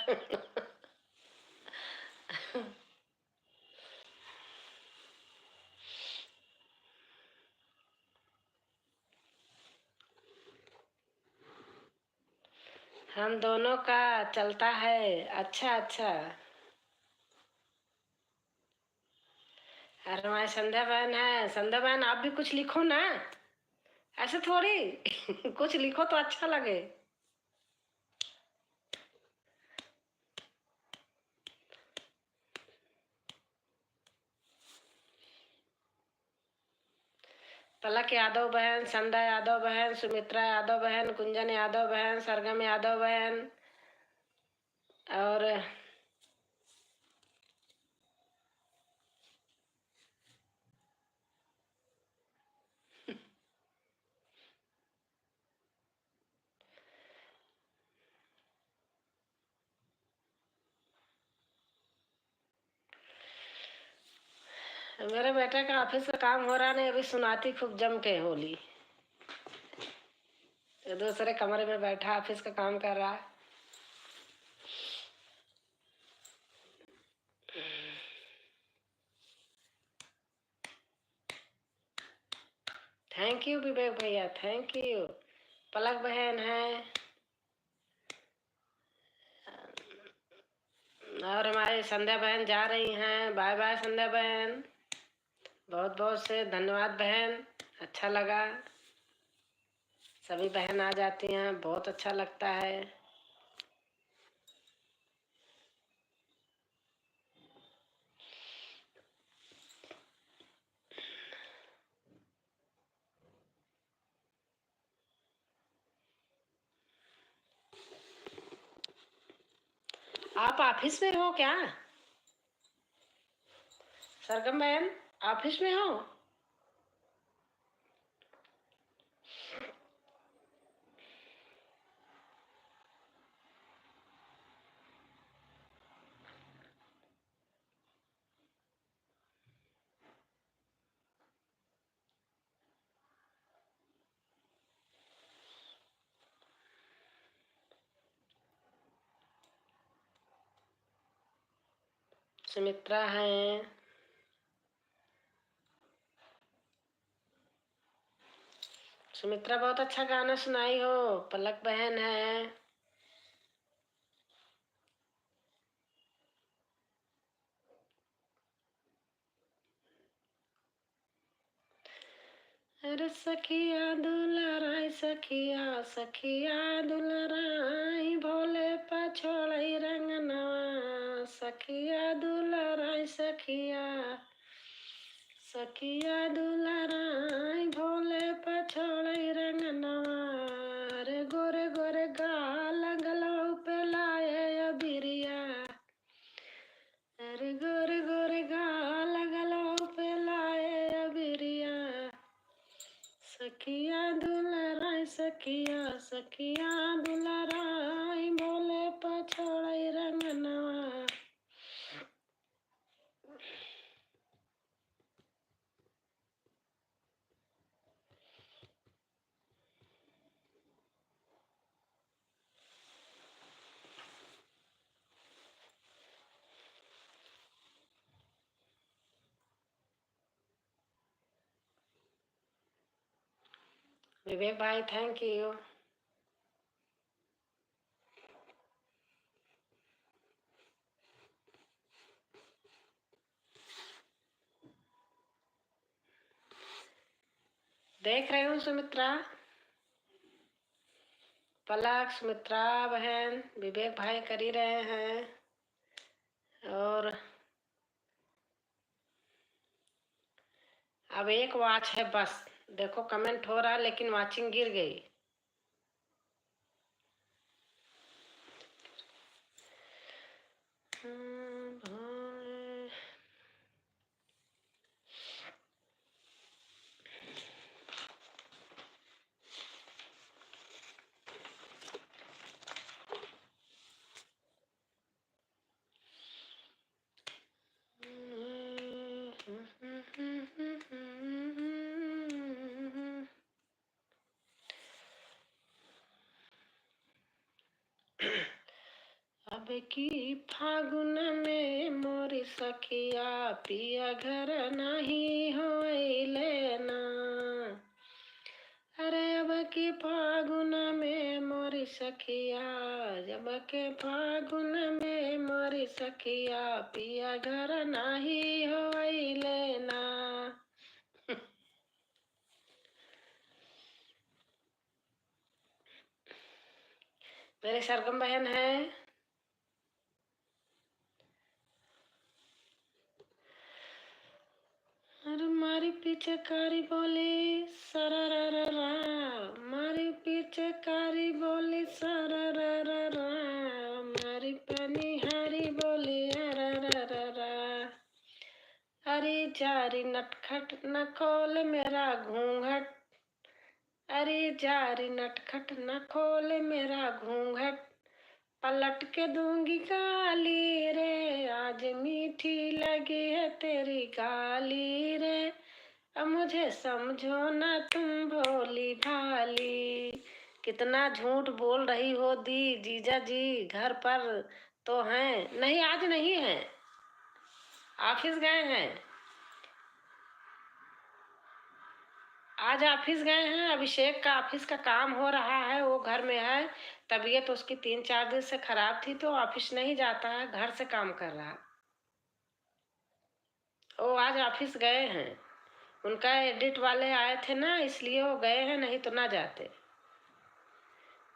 A: हम दोनों का चलता है। अच्छा अच्छा। अरे हमारी संध्या बहन है। संध्या बहन आप भी कुछ लिखो ना, ऐसे थोड़ी। कुछ लिखो तो अच्छा लगे। पलक यादव बहन, संध्या यादव बहन, सुमित्रा यादव बहन, कुंजन यादव बहन, सरगम यादव बहन। और मेरे बेटे का ऑफिस का काम हो रहा नहीं, अभी सुनाती खूब जम के होली। दूसरे कमरे में बैठा ऑफिस का काम कर रहा। थैंक यू विवेक भैया, थैंक यू। पलक बहन है। और हमारी संध्या बहन जा रही हैं। बाय बाय संध्या बहन। बहुत बहुत से धन्यवाद बहन, अच्छा लगा। सभी बहन आ जाती हैं, बहुत अच्छा लगता है। आप ऑफिस में हो क्या? सरगम बहन, ऑफिस में हो? सुमित्रा है। सुमित्रा बहुत अच्छा गाना सुनाई हो। पलक बहन है। अरे सखिया दुलराई, सखिया सखिया दुलराई, भोले पछोड़ई रंगनवा। सखिया दुलराई, सखिया सखिया दुलराई, भोले पछोड़ई रंगनवा। रे गोरे गोरे गाल गलौ पे लाए अबिरिया। अरे गोरे गोरे गाल गलौ पे लाए अबिरिया। सखिया दुलराई, सखिया सखिया दुलराई, भोले पछोड़ई रंगनवा। विवेक भाई, थैंक यू। देख रही हूँ सुमित्रा, पलक, सुमित्रा बहन, विवेक भाई कर ही रहे हैं। और अब एक वॉच है बस। देखो कमेंट हो रहा है लेकिन वाचिंग गिर गई। अब की फागुन में मोरी सखिया, पिया घर नहीं होइले ना। अरे अब की फागुन में मोरी सखिया, जब के फागुन में मोरी सखिया, पिया घर नहीं होइले ना। मेरे सरगम बहन है। अरे मारी पिचकारी बोली सररररा, मारी पिचकारी बोली सररररा, मारी पनिहारी बोली अररररा। अरे जारी नटखट न खोल मेरा घूंघट, अरे जारी नटखट न खोल मेरा घूंघट, पलट के दूंगी गाली रे, आज मीठी लगी है तेरी गाली रे। अब मुझे समझो ना तुम भोली भाली। कितना झूठ बोल रही हो दी जीजा जी, घर पर तो हैं नहीं, आज नहीं है, ऑफिस गए हैं। आज ऑफिस गए हैं। अभिषेक का ऑफिस का काम हो रहा है, वो घर में है। तबीयत उसकी 3-4 दिन से खराब थी तो ऑफिस नहीं जाता है, घर से काम कर रहा। वो आज ऑफिस गए हैं। उनका एडिट वाले आए थे ना, इसलिए वो गए हैं, नहीं तो ना जाते।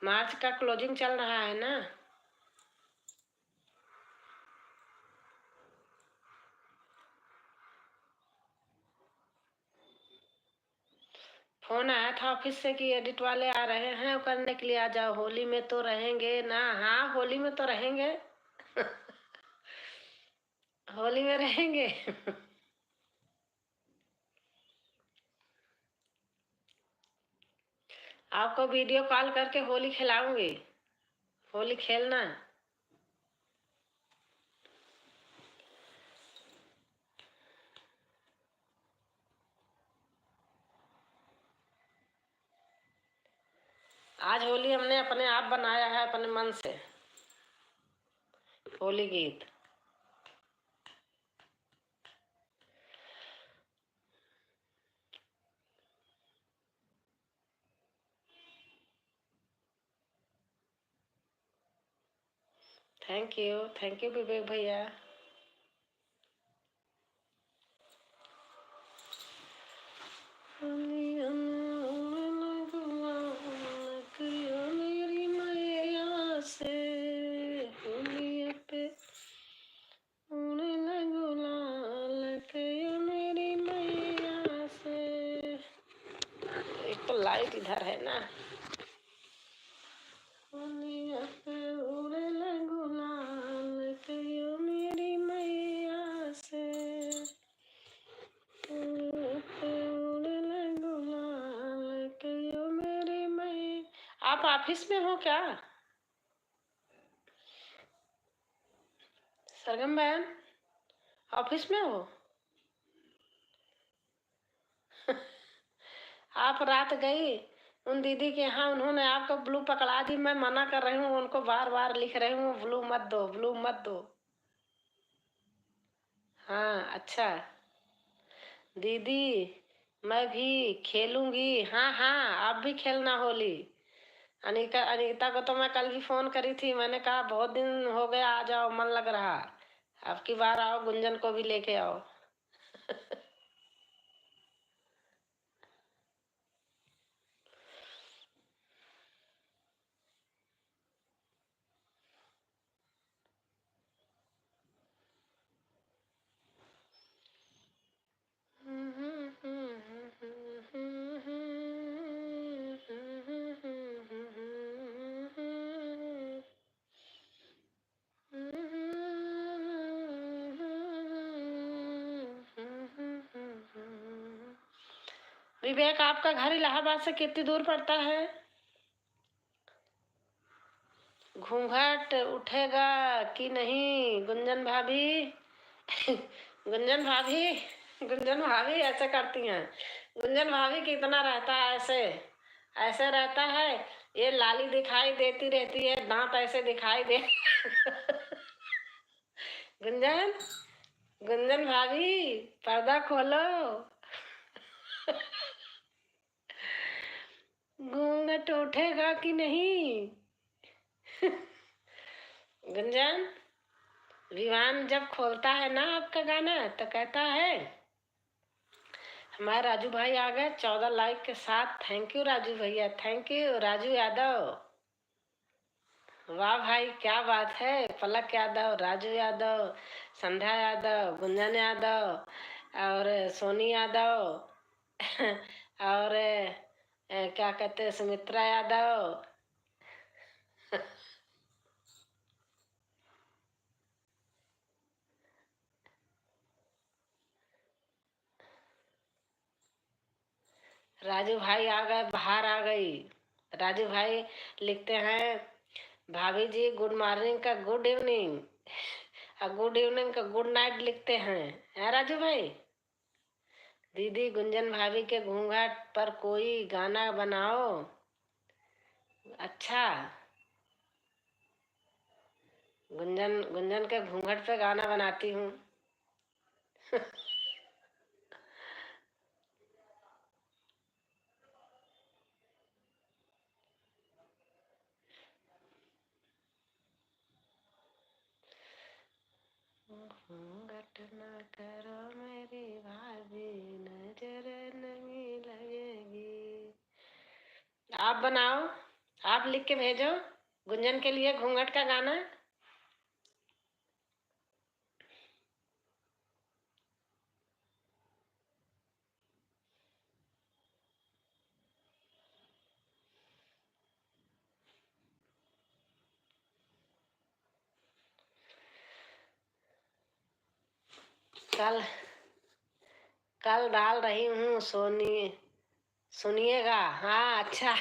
A: मार्च का क्लोजिंग चल रहा है ना। फोन आया था ऑफिस से कि एडिट वाले आ रहे हैं, वो करने के लिए आ जाओ। होली में तो रहेंगे ना? हाँ होली में तो रहेंगे। होली में रहेंगे। आपको वीडियो कॉल करके होली खिलाऊंगी, होली खेलना। आज होली हमने अपने आप बनाया है, अपने मन से, होली गीत। थैंक यू विवेक भैया। मेरी मैया से होली पे उड़ने लगो लाल कयो मेरी मैया से। एक तो लाइट इधर है ना। होली पे उड़ने लगो लाल कयो मेरी मैया से। आप ऑफिस में हो क्या सरगम बहन? ऑफिस में हो? आप रात गई उन दीदी के यहाँ, उन्होंने आपको ब्लू पकड़ा दी। मैं मना कर रही हूँ, उनको बार बार लिख रही हूँ ब्लू मत दो, ब्लू मत दो। हाँ अच्छा दीदी, मैं भी खेलूंगी। हाँ हाँ, आप भी खेलना होली। अनीता को तो मैं कल भी फोन करी थी, मैंने कहा बहुत दिन हो गया, आ जाओ, मन लग रहा। अब की बार आओ, गुंजन को भी लेके आओ। विवेक, आपका घर इलाहाबाद से कितनी दूर पड़ता है? घूंघट उठेगा कि नहीं गुंजन भाभी? गुंजन भाभी, गुंजन भाभी ऐसे करती हैं। गुंजन भाभी कितना रहता है ऐसे, ऐसे रहता है। ये लाली दिखाई देती रहती है, दांत ऐसे दिखाई दे। गुंजन, गुंजन भाभी, पर्दा खोलो। घूंघट उठेगा कि नहीं? गुंजन, विवान जब खोलता है ना आपका गाना तो कहता है, हमारे राजू भाई आ गए 14 लाइक के साथ। थैंक यू राजू भैया, थैंक यू राजू यादव। वाह भाई, क्या बात है। पलक यादव, राजू यादव, संध्या यादव, गुंजन यादव और सोनी यादव और क्या कहते हैं, सुमित्रा यादव। राजू भाई आ गए, बाहर आ गई। राजू भाई लिखते हैं, भाभी जी गुड मॉर्निंग का गुड इवनिंग और गुड इवनिंग का गुड नाइट लिखते हैं राजू भाई? दीदी गुंजन भाभी के घूंघट पर कोई गाना बनाओ। अच्छा, गुंजन गुंजन के घूंघट पे गाना बनाती हूँ। घूंघट न करो मेरी भाभी, नजर नहीं लगेगी। आप बनाओ, आप लिख के भेजो गुंजन के लिए घूंघट का गाना। कल कल डाल रही हूँ, सुनिएगा। हाँ अच्छा।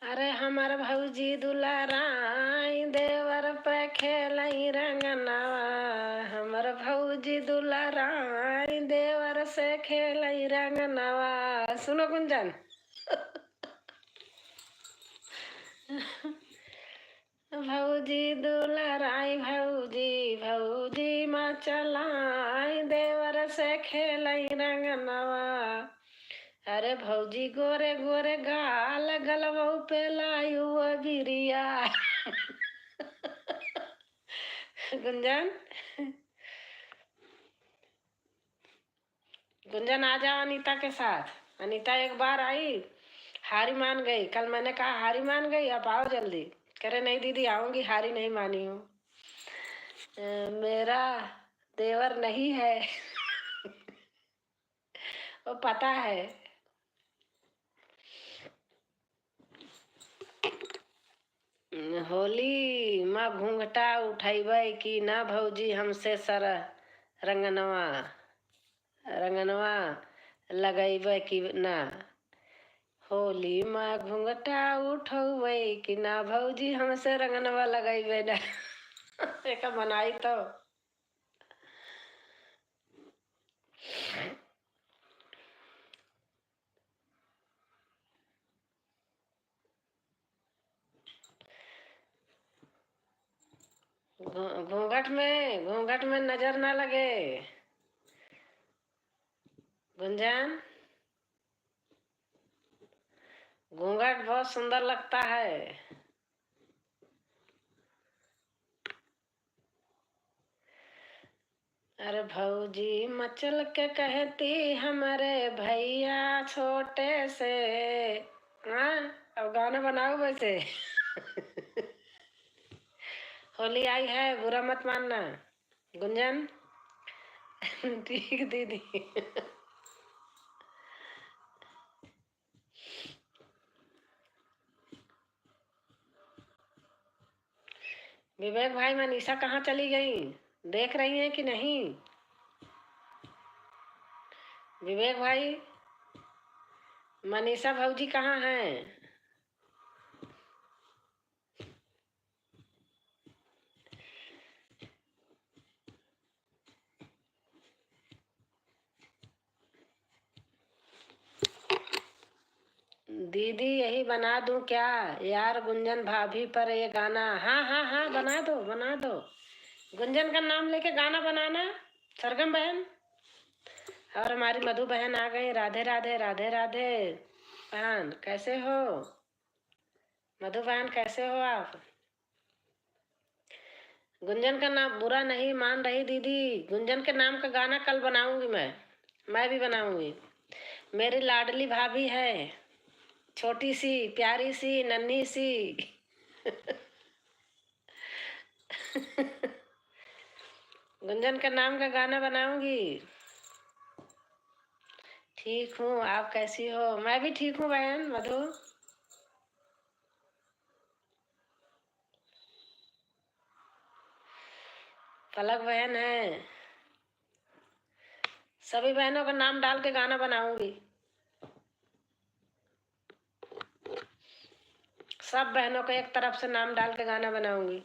A: अरे हमार भौजी दुलाराई देवर पे खेलई रंगनवा, हमर भौजी दुलाराई देवर से खेलई रंगनवा। सुनो गुंजन। भौजी दुलाराई भौजी भौजी मचलाई देवर से खेलई रंगनवा। अरे भौजी गोरे गोरे गाल गलवौ पे लायु बिरिया। गुंजन, गुंजन आ जाओ अनीता के साथ। अनीता एक बार आई, हारी मान गई। कल मैंने कहा हारी मान गई, अब आओ जल्दी। कह रहे नहीं दीदी आऊंगी, हारी नहीं मानी हूँ। मेरा देवर नहीं है। वो पता है। होली माँ घूंघटा उठैबै कि ना भौजी हमसे सर रंगनवा रंगनवा लगैबै कि ना। होली माँ घूंघटा उठौबै कि ना भौजी हमसे रंगनवा लगैबै ना। एक मनाई तो घूंघट में नजर ना लगे। गुंजन, घूंघट बहुत सुंदर लगता है। अरे भौजी मचल के कहती हमारे भैया छोटे से। हाँ, अब गाना बनाओ वैसे। होली आई है, बुरा मत मानना। गुंजन। ठीक दीदी। विवेक भाई, मनीषा कहाँ चली गई? देख रही हैं कि नहीं? विवेक भाई, मनीषा भौजी कहाँ हैं? दीदी यही बना दूं क्या यार गुंजन भाभी पर ये गाना? हाँ हाँ हाँ, बना दो बना दो। गुंजन का नाम लेके गाना बनाना। सरगम बहन और हमारी मधु बहन आ गई। राधे राधे राधे राधे। बहन कैसे हो? मधु बहन कैसे हो आप? गुंजन का नाम बुरा नहीं मान रही दीदी। गुंजन के नाम का गाना कल बनाऊंगी मैं भी बनाऊंगी। मेरी लाडली भाभी है, छोटी सी प्यारी सी नन्ही सी। गुंजन का नाम का गाना बनाऊंगी। ठीक हूँ, आप कैसी हो? मैं भी ठीक हूँ बहन मधु। पलक बहन है। सभी बहनों का नाम डाल के गाना बनाऊंगी। सब बहनों को एक तरफ से नाम डाल के गाना बनाऊंगी।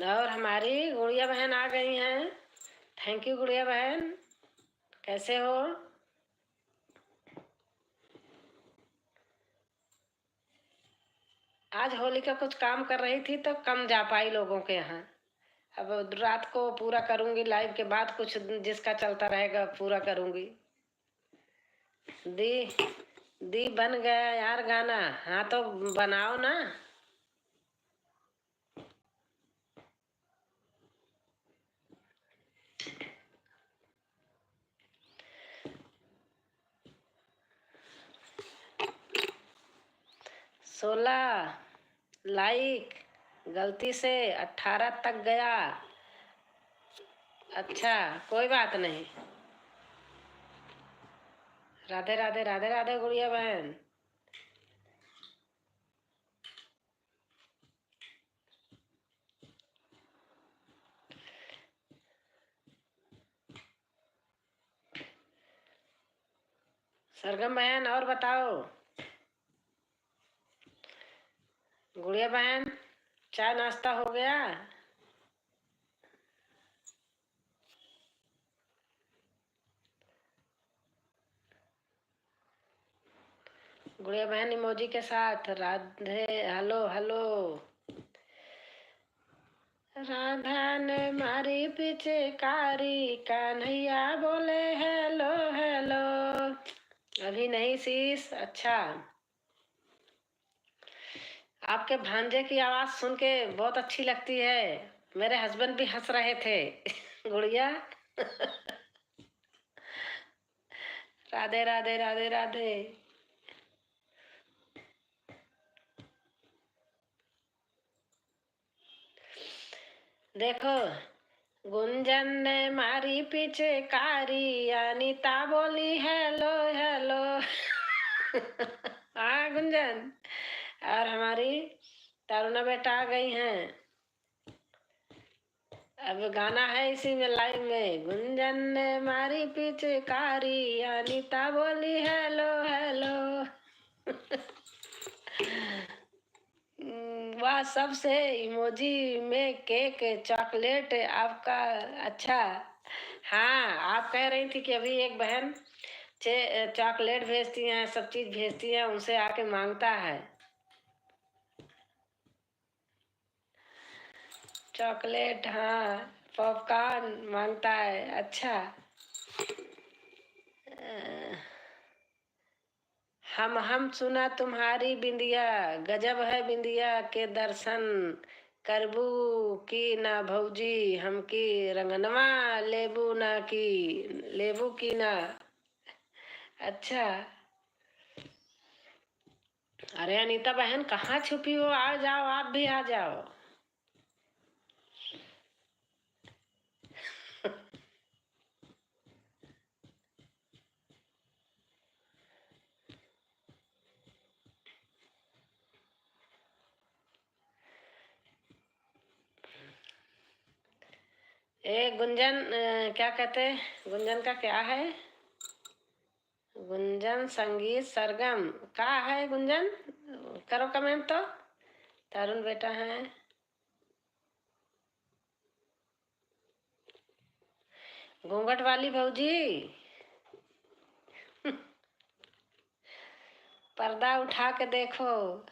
A: और हमारी गुड़िया बहन आ गई हैं। थैंक यू गुड़िया बहन, कैसे हो? आज होली का कुछ काम कर रही थी तो कम जा पाई लोगों के यहाँ। अब रात को पूरा करूंगी, लाइव के बाद कुछ जिसका चलता रहेगा पूरा करूंगी। दी दी बन गया यार गाना। हाँ तो बनाओ ना। 16 लाइक, गलती से 18 तक गया। अच्छा, कोई बात नहीं। राधे राधे राधे राधे गुड़िया बहन। सरगम बहन और बताओ। गुड़िया बहन, चाय नाश्ता हो गया? गुड़िया बहन इमोजी के साथ राधे, हेलो हेलो। राधा ने मारी पिचकारी, कान्हैया बोले हेलो हेलो। अभी नहीं शीश। अच्छा, आपके भांजे की आवाज सुन के बहुत अच्छी लगती है। मेरे हस्बैंड भी हंस रहे थे। गुड़िया। राधे राधे राधे राधे। देखो, गुंजन ने मारी पिचकारी, अनीता बोली हेलो हेलो। हाँ गुंजन, और हमारी तरुणा बेटा आ गई हैं। अब गाना है इसी में, लाइव में। गुंजन ने मारी पिचकारी, अनीता बोली हेलो हेलो। वह सबसे इमोजी में केक चॉकलेट आपका। अच्छा, हाँ आप कह रही थी कि अभी एक बहन चॉकलेट भेजती हैं, सब चीज भेजती हैं, उनसे आके मांगता है चॉकलेट। हाँ, पॉपकॉर्न मांगता है। अच्छा, हम सुना तुम्हारी बिंदिया, गजब है बिंदिया के दर्शन, करबू की ना भौजी हमकी रंगनवा, लेबू की ना। अच्छा, अरे अनीता बहन कहाँ छुपी हो? आ जाओ, आप भी आ जाओ। गुंजन, क्या कहते हैं, गुंजन का क्या है? गुंजन संगीत सरगम का है? गुंजन करो कमेंट तो। तरुण बेटा है। घूंघट वाली भौजी, पर्दा उठा के देखो।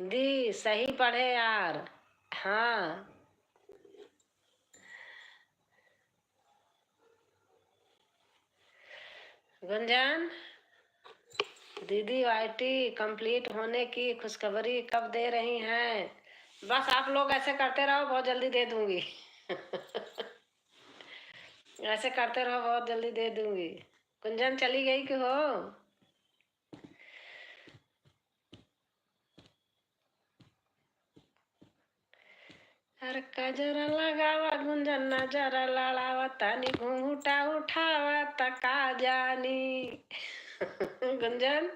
A: दी सही पढ़े यार। हाँ, गुंजन दीदी वाईटी कंप्लीट होने की खुशखबरी कब दे रही हैं? बस आप लोग ऐसे करते रहो, बहुत जल्दी दे दूंगी। ऐसे करते रहो, बहुत जल्दी दे दूंगी। गुंजन चली गई कि हो? अरे कजरा लगावा गुंजन, नजरा लड़ावा, तनी घूंघटा उठावा तका जानी। गुंजन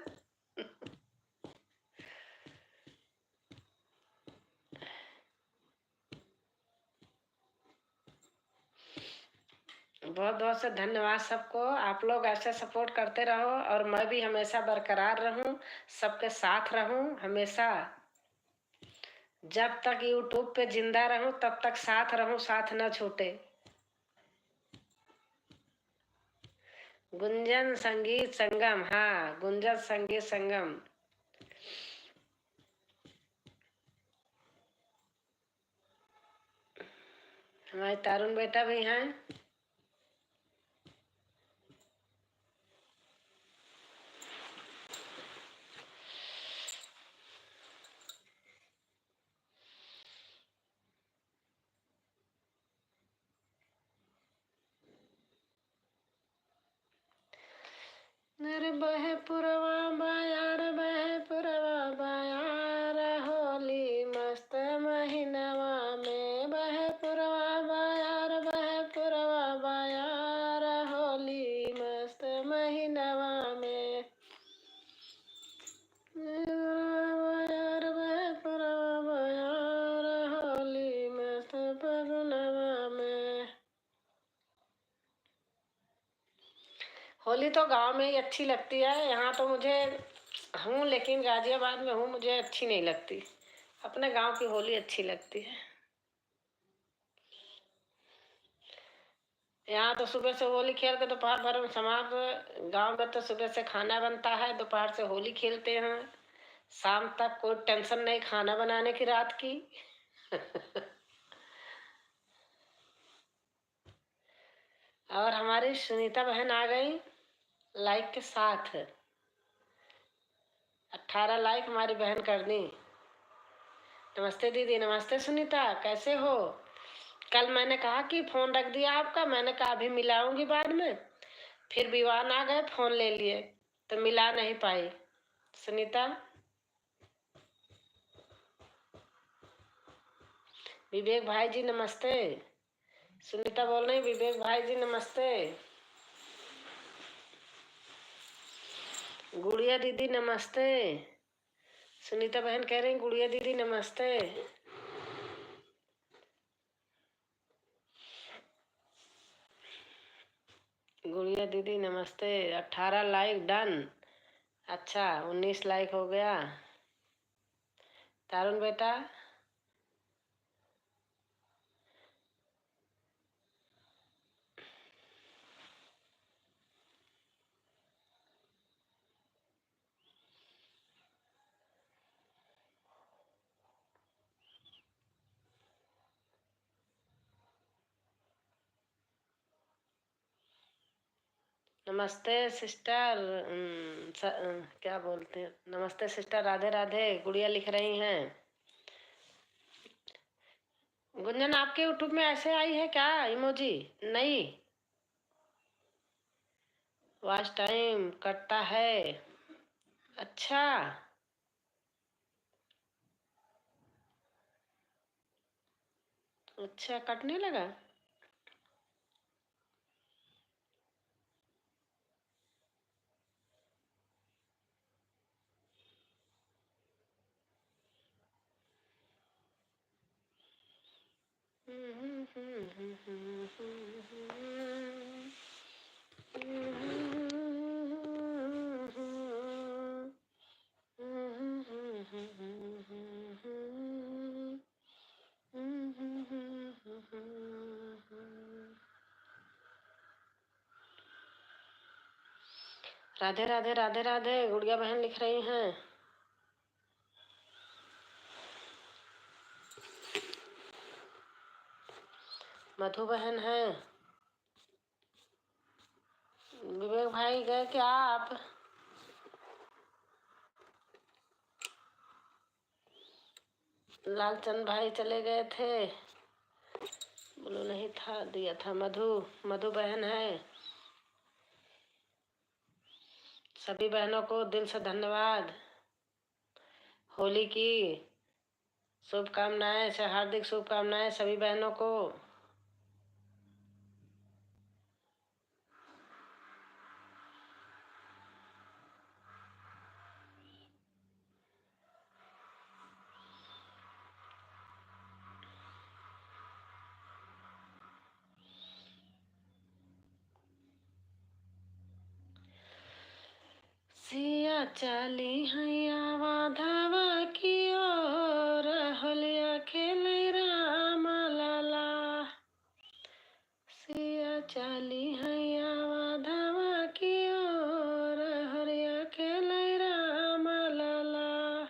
A: बहुत बहुत से धन्यवाद सबको। आप लोग ऐसे सपोर्ट करते रहो और मैं भी हमेशा बरकरार रहूं, सबके साथ रहूं हमेशा। जब तक यूट्यूब पे जिंदा रहूं तब तक साथ रहूं, साथ न छूटे। गुंजन संगीत संगम, हाँ गुंजन संगीत संगम। हमारे तरुण बेटा भी हैं। नर बहे पुरवा बायार, बहे पुरवा बायार, होली मस्त महीनवा में, बहे पुरवा बायार, बहे पुरवा बायार, होली मस्त महीनवा में। बायार बहे पुरवा बायार, होली मस्त फगुनवा में। होली तो गांव में ही अच्छी लगती है, यहाँ तो मुझे हूँ लेकिन गाजियाबाद में हूँ, मुझे अच्छी नहीं लगती। अपने गांव की होली अच्छी लगती है। यहाँ तो सुबह से होली खेल के दोपहर भर में समाप्त। गांव में तो सुबह से खाना बनता है, दोपहर से होली खेलते हैं, शाम तक कोई टेंशन नहीं खाना बनाने की रात की। और हमारी सुनीता बहन आ गई लाइक के साथ। 18 लाइक हमारी बहन कर दी। नमस्ते दीदी। नमस्ते सुनीता, कैसे हो? कल मैंने कहा कि फोन रख दिया आपका, मैंने कहा अभी मिलाऊंगी बाद में, फिर विवान आ गए, फोन ले लिए तो मिला नहीं पाई। सुनीता, विवेक भाई जी नमस्ते। सुनीता बोल रही विवेक भाई जी नमस्ते। गुड़िया दीदी नमस्ते। सुनीता बहन कह रही गुड़िया दीदी नमस्ते। गुड़िया दीदी नमस्ते। 18 लाइक डन। अच्छा 19 लाइक हो गया। तारुण बेटा, नमस्ते सिस्टर। क्या बोलते हैं, नमस्ते सिस्टर, राधे राधे। गुड़िया लिख रही हैं। गुंजन आपके यूट्यूब में ऐसे आई है क्या इमोजी? नहीं, वॉच टाइम कटता है। अच्छा, अच्छा कटने लगा। राधे राधे राधे राधे। गुड़िया बहन लिख रही हैं। मधु बहन है। विवेक भाई गए क्या आप? लालचंद भाई चले गए थे, बोलो नहीं था दिया था। मधु, मधु बहन है। सभी बहनों को दिल से धन्यवाद। होली की शुभकामनाएं, हार्दिक शुभकामनाएं सभी बहनों को। सिया चाली हैया वाधावा की ओर, होलिया खेले राम लाला। सिया चाली हैया वाधावा की ओर, होलिया खेले राम लाला।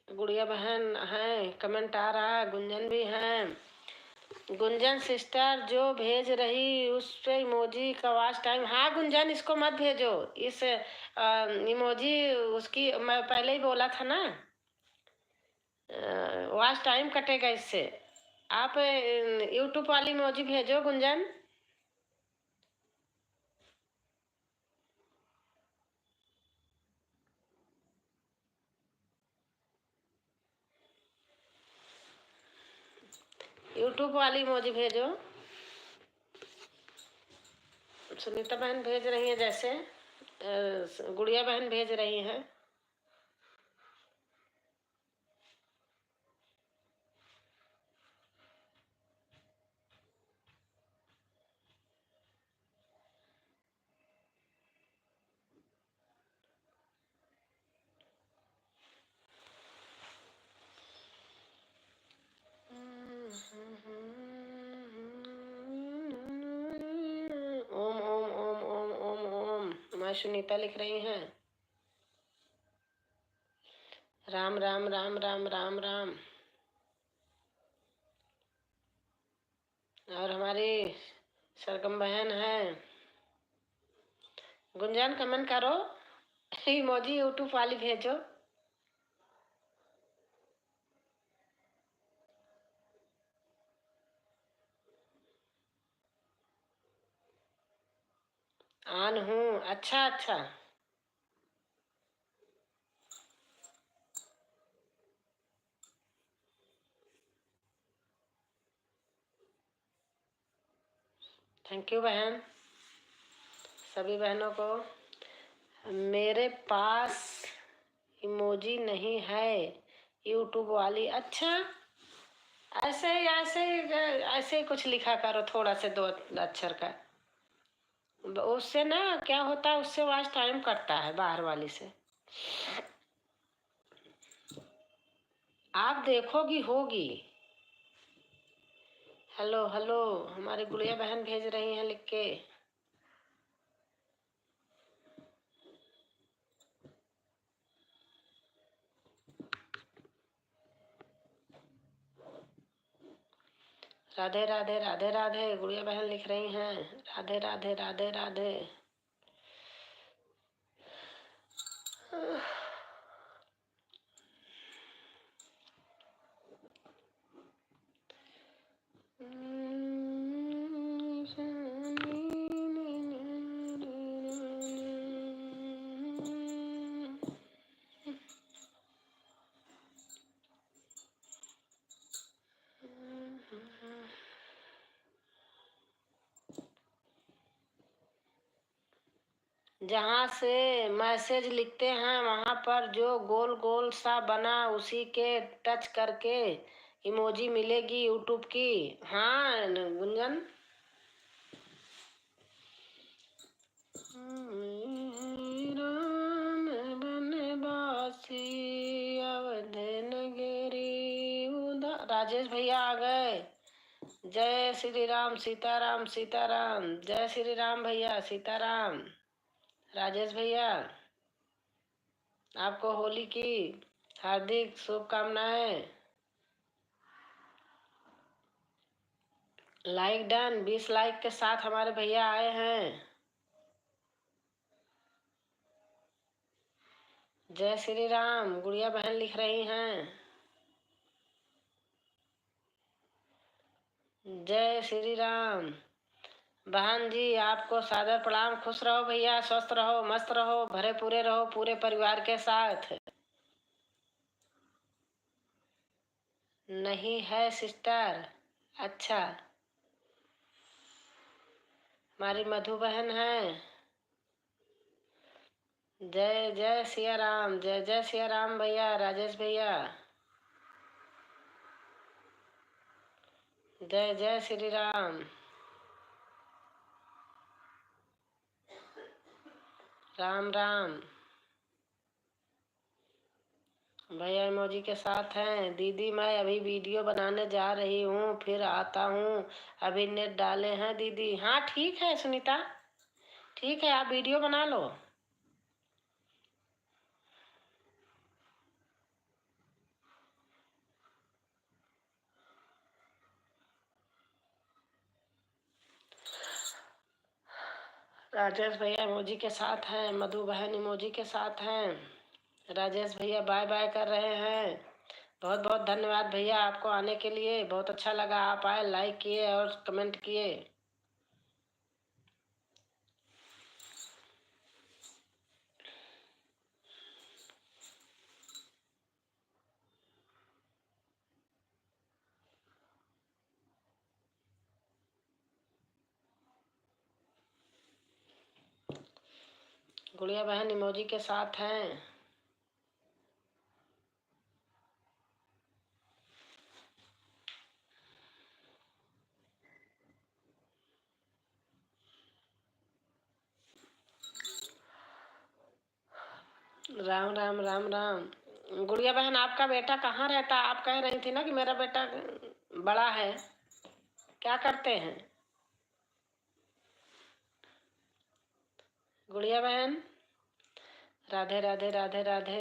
A: गुड़िया बहन है, कमेंट आ रहा है। गुंजन भी है। गुंजन सिस्टर जो भेज रही उस पे इमोजी का वॉच टाइम। हाँ गुंजन, इसको मत भेजो, इस इमोजी उसकी मैं पहले ही बोला था ना, वॉच टाइम कटेगा इससे। आप यूट्यूब वाली इमोजी भेजो गुंजन। यूट्यूब वाली इमोजी भेजो। सुनीता बहन भेज रही है, जैसे गुड़िया बहन भेज रही है। ओम ओम ओम ओम ओम ओम। माँ सुनीता लिख रही हैं राम राम राम राम राम राम। और हमारी सरगम बहन है गुंजन, कमेंट करो। इमोजी यूट्यूब वाली भेजो। ऑन हूँ। अच्छा अच्छा। थैंक यू बहन, सभी बहनों को। मेरे पास इमोजी नहीं है यूट्यूब वाली। अच्छा, ऐसे ही ऐसे ही ऐसे ही कुछ लिखा करो, थोड़ा से 2 अक्षर का। उससे ना क्या होता है, उससे वाच टाइम कटता है बाहर वाली से। आप देखोगी होगी। हेलो हेलो, हमारी गुड़िया बहन भेज रही हैं लिख के। राधे राधे राधे राधे, गुड़िया बहन लिख रही हैं राधे राधे राधे राधे। जहाँ से मैसेज लिखते हैं वहां पर जो गोल गोल सा बना, उसी के टच करके इमोजी मिलेगी यूट्यूब की। हाँ गुंजन। राम बनवासी अवध नगरी राजेश भैया आ गए। जय श्री राम, सीताराम सीताराम। जय श्री राम भैया, सीताराम। राजेश भैया, आपको होली की हार्दिक शुभकामनाएं। लाइक डन, 20 लाइक के साथ हमारे भैया आए हैं। जय श्री राम, गुड़िया बहन लिख रही हैं जय श्री राम। बहन जी आपको सादर प्रणाम। खुश रहो भैया, स्वस्थ रहो, मस्त रहो, भरे पूरे रहो पूरे परिवार के साथ। नहीं है सिस्टर। अच्छा, हमारी मधु बहन है। जय जय सिया राम, जय जय सिया राम भैया, राजेश भैया। जय जय श्री राम। राम राम। भैया इमोजी के साथ हैं। दीदी मैं अभी वीडियो बनाने जा रही हूँ, फिर आता हूँ, अभी नेट डाले हैं दीदी। हाँ ठीक है सुनीता, ठीक है, आप वीडियो बना लो। राजेश भैया इमोजी के साथ हैं, मधु बहन इमोजी के साथ हैं। राजेश भैया बाय बाय कर रहे हैं। बहुत बहुत धन्यवाद भैया आपको आने के लिए, बहुत अच्छा लगा आप आए, लाइक किए और कमेंट किए। गुड़िया बहन इमोजी के साथ हैं। राम राम राम राम। गुड़िया बहन आपका बेटा कहाँ रहता है? आप कह रही थी ना कि मेरा बेटा बड़ा है, क्या करते हैं गुड़िया बहन? राधे राधे राधे राधे।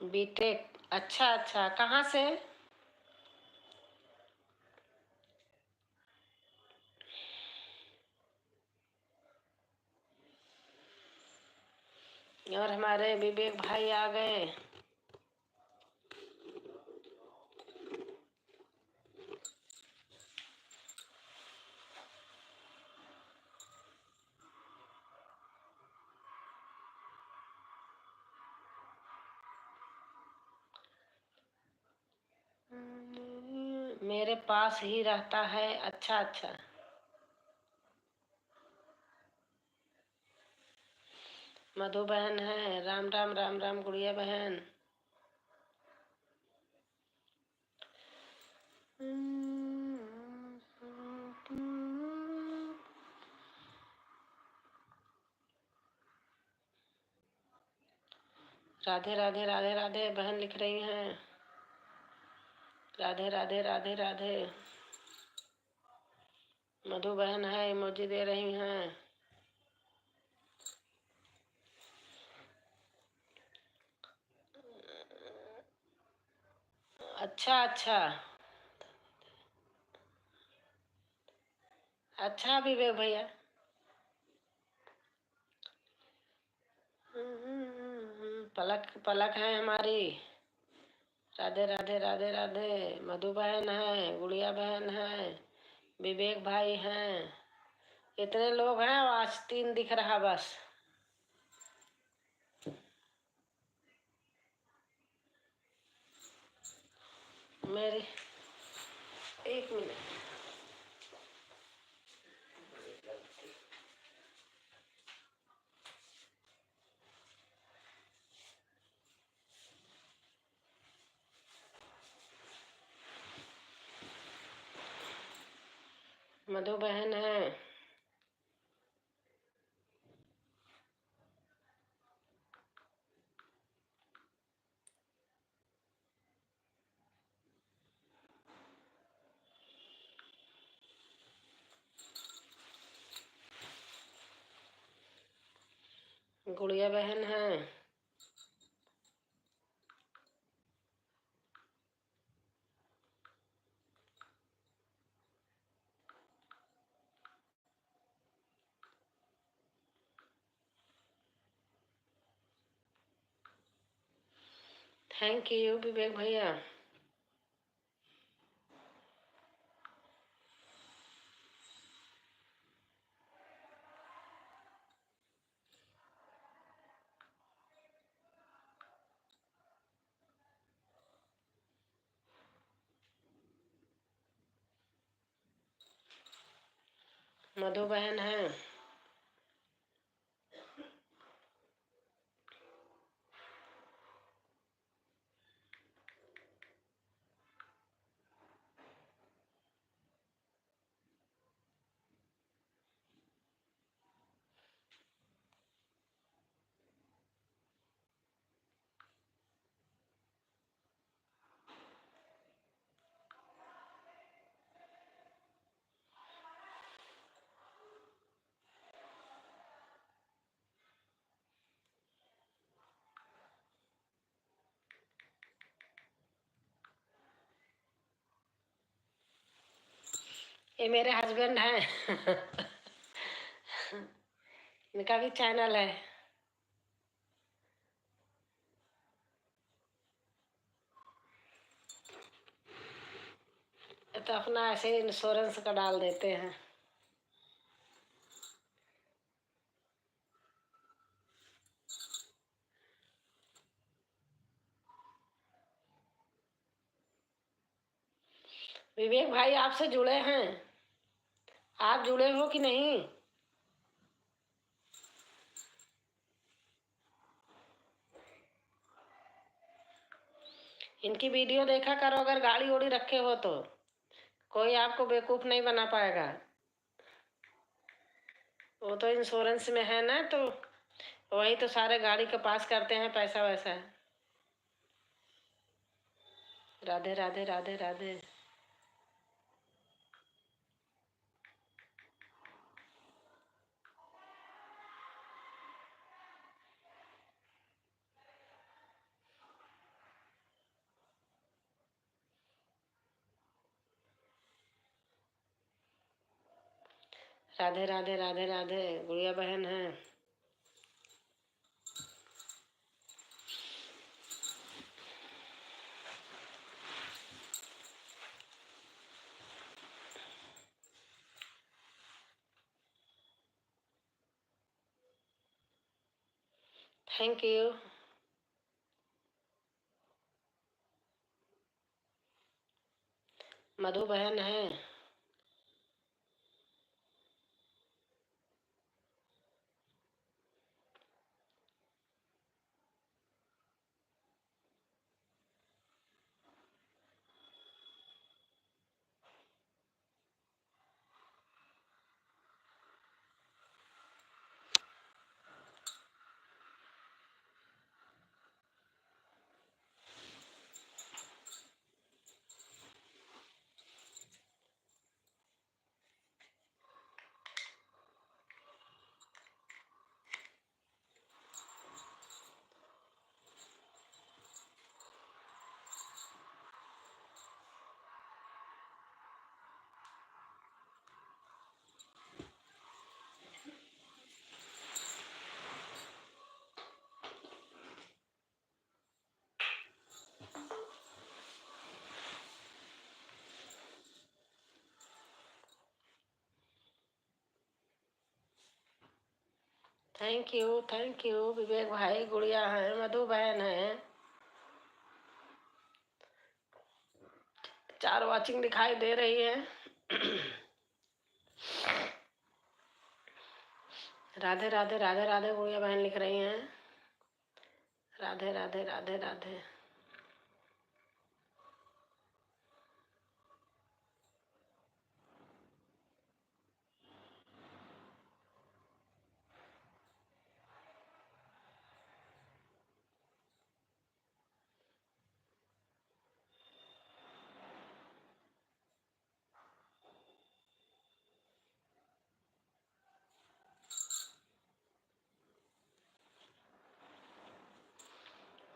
A: बीटेक, अच्छा अच्छा, कहाँ से? और हमारे विवेक भाई आ गए। मेरे पास ही रहता है, अच्छा अच्छा। मधु बहन है, राम राम राम राम गुड़िया बहन। राधे राधे राधे राधे बहन लिख रही हैं। राधे राधे राधे राधे। मधु बहन है, इमोजी दे रही हैं। अच्छा अच्छा अच्छा विवेक भैया। पलक पलक है हमारी। राधे राधे राधे राधे। मधु बहन है, गुड़िया बहन है, विवेक भाई हैं। इतने लोग हैं, आज 3 दिख रहा बस। मेरी 1 मिनट। मधु बहन है। गुड़िया बहन है। थैंक यू विवेक भैया। मधु बहन है। ये मेरे हस्बैंड हैं। इनका भी चैनल है। तो अपना ऐसे इंश्योरेंस का डाल देते हैं। विवेक भाई आपसे जुड़े हैं, आप जुड़े हो कि नहीं? इनकी वीडियो देखा करो, अगर गाड़ी ओड़ी रखे हो तो कोई आपको बेवकूफ नहीं बना पाएगा। वो तो इंश्योरेंस में है ना, तो वही तो सारे गाड़ी के पास करते हैं पैसा वैसा। राधे राधे राधे राधे। राधे राधे राधे राधे। गुड़िया बहन है। Thank you. मधु बहन है। थैंक यू विवेक भाई। गुड़िया है, मधु बहन है। 4 वॉचिंग दिखाई दे रही है। राधे राधे राधे राधे। गुड़िया बहन लिख रही हैं राधे राधे राधे राधे।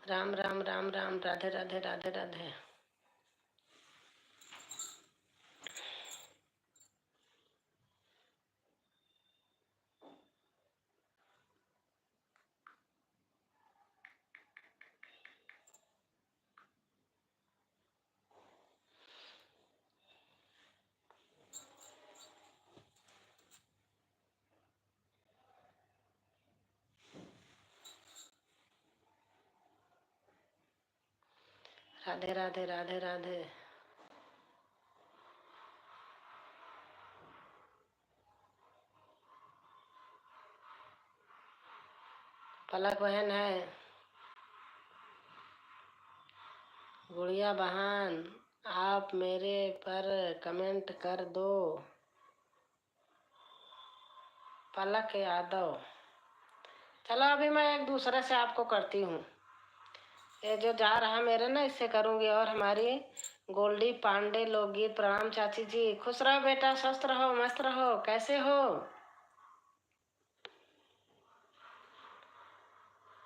A: राम राम राम राम। राधे राधे राधे राधे। राधे राधे राधे राधे। पलक बहन है। गुड़िया बहन, आप मेरे पर कमेंट कर दो। पलक यादव। चलो अभी मैं एक दूसरे से आपको करती हूँ। ये जो जा रहा मेरे ना, इससे करूँगी। और हमारी गोल्डी पांडे लोकगीत। प्रणाम चाची जी, खुश रहो बेटा, स्वस्थ रहो, मस्त रहो। कैसे हो?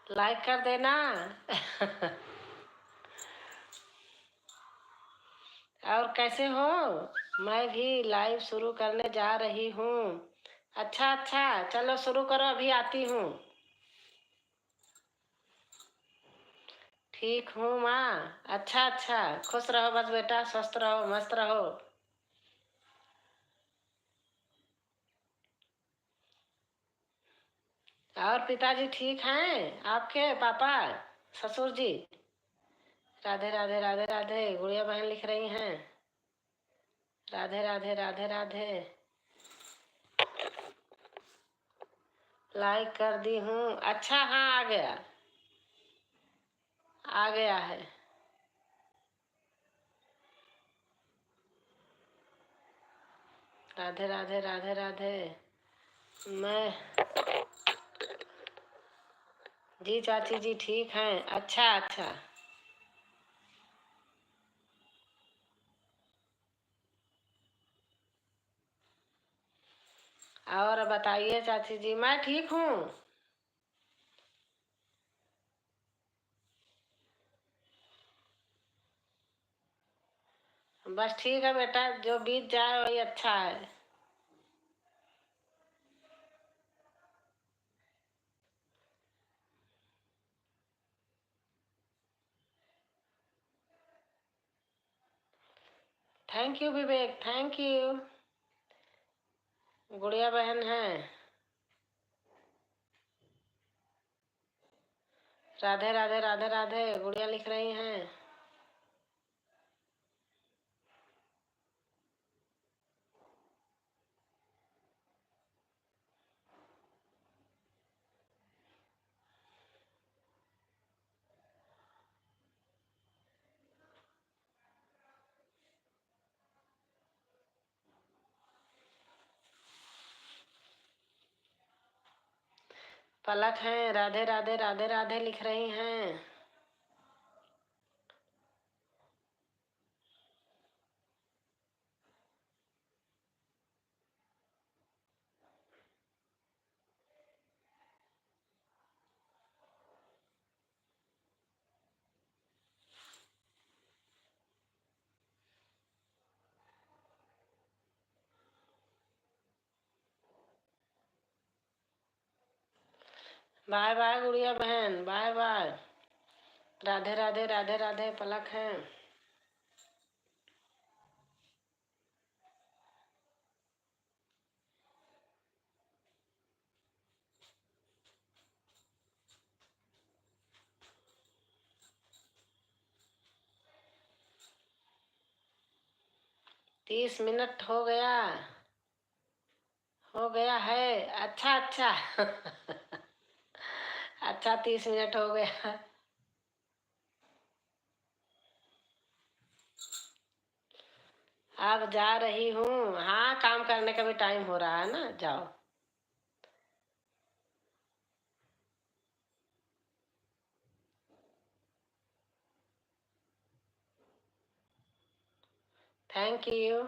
A: लाइक कर देना। और कैसे हो? मैं भी लाइव शुरू करने जा रही हूँ। अच्छा अच्छा, चलो शुरू करो, अभी आती हूँ। ठीक हूँ माँ। अच्छा अच्छा, खुश रहो बस बेटा, स्वस्थ रहो, मस्त रहो। और पिताजी ठीक हैं आपके? पापा, ससुर जी? राधे राधे राधे राधे। गुड़िया बहन लिख रही हैं राधे राधे राधे राधे। लाइक कर दी हूँ। अच्छा, हाँ आ गया, आ गया है। राधे राधे राधे राधे। मैं जी चाची जी ठीक हैं। अच्छा अच्छा। और बताइए चाची जी। मैं ठीक हूँ। बस ठीक है बेटा, जो बीत जाए वही अच्छा है। Thank you Vivek, thank you. गुड़िया बहन है। राधे राधे राधे राधे। गुड़िया लिख रही हैं। पलक हैं। राधे राधे राधे राधे लिख रही हैं। बाय बाय गुड़िया बहन, बाय बाय। राधे राधे राधे राधे। पलक हैं। तीस मिनट हो गया है। अच्छा अच्छा। अच्छा, 30 मिनट हो गया। अब जा रही हूँ। हाँ, काम करने का भी टाइम हो रहा है ना, जाओ। Thank you.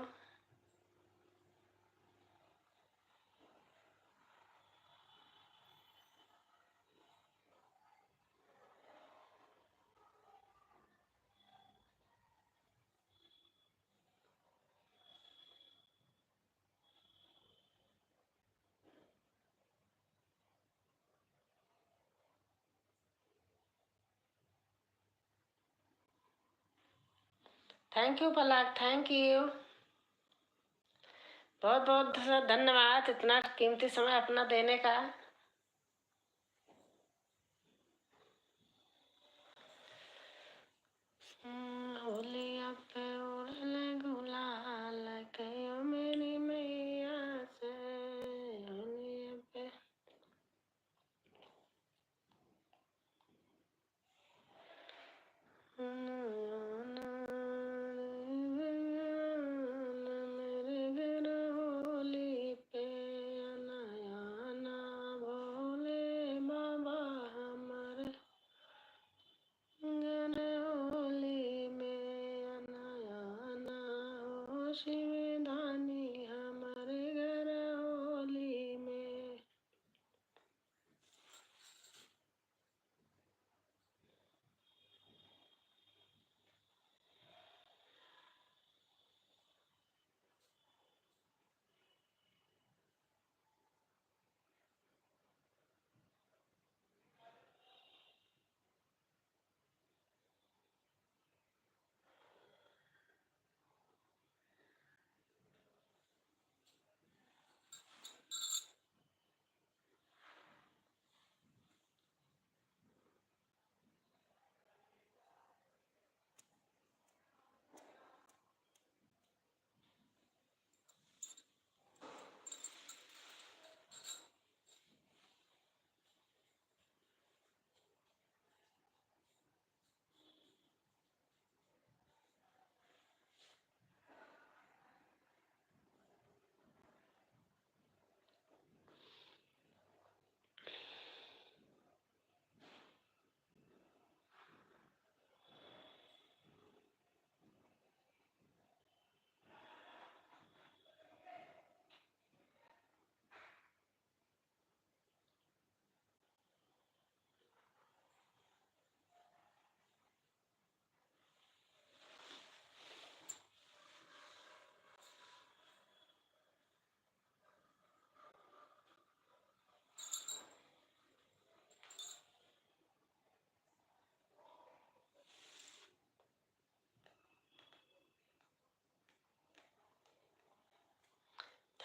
A: Thank you Palak, thank you. बहुत बहुत धन्यवाद इतना कीमती समय अपना देने का। होलिया पे उड़ले गुलाल कयो मेरी मैया से। होलिया पे मेरे घर होली पे आना आना भोले बाबा हमारे घर होली में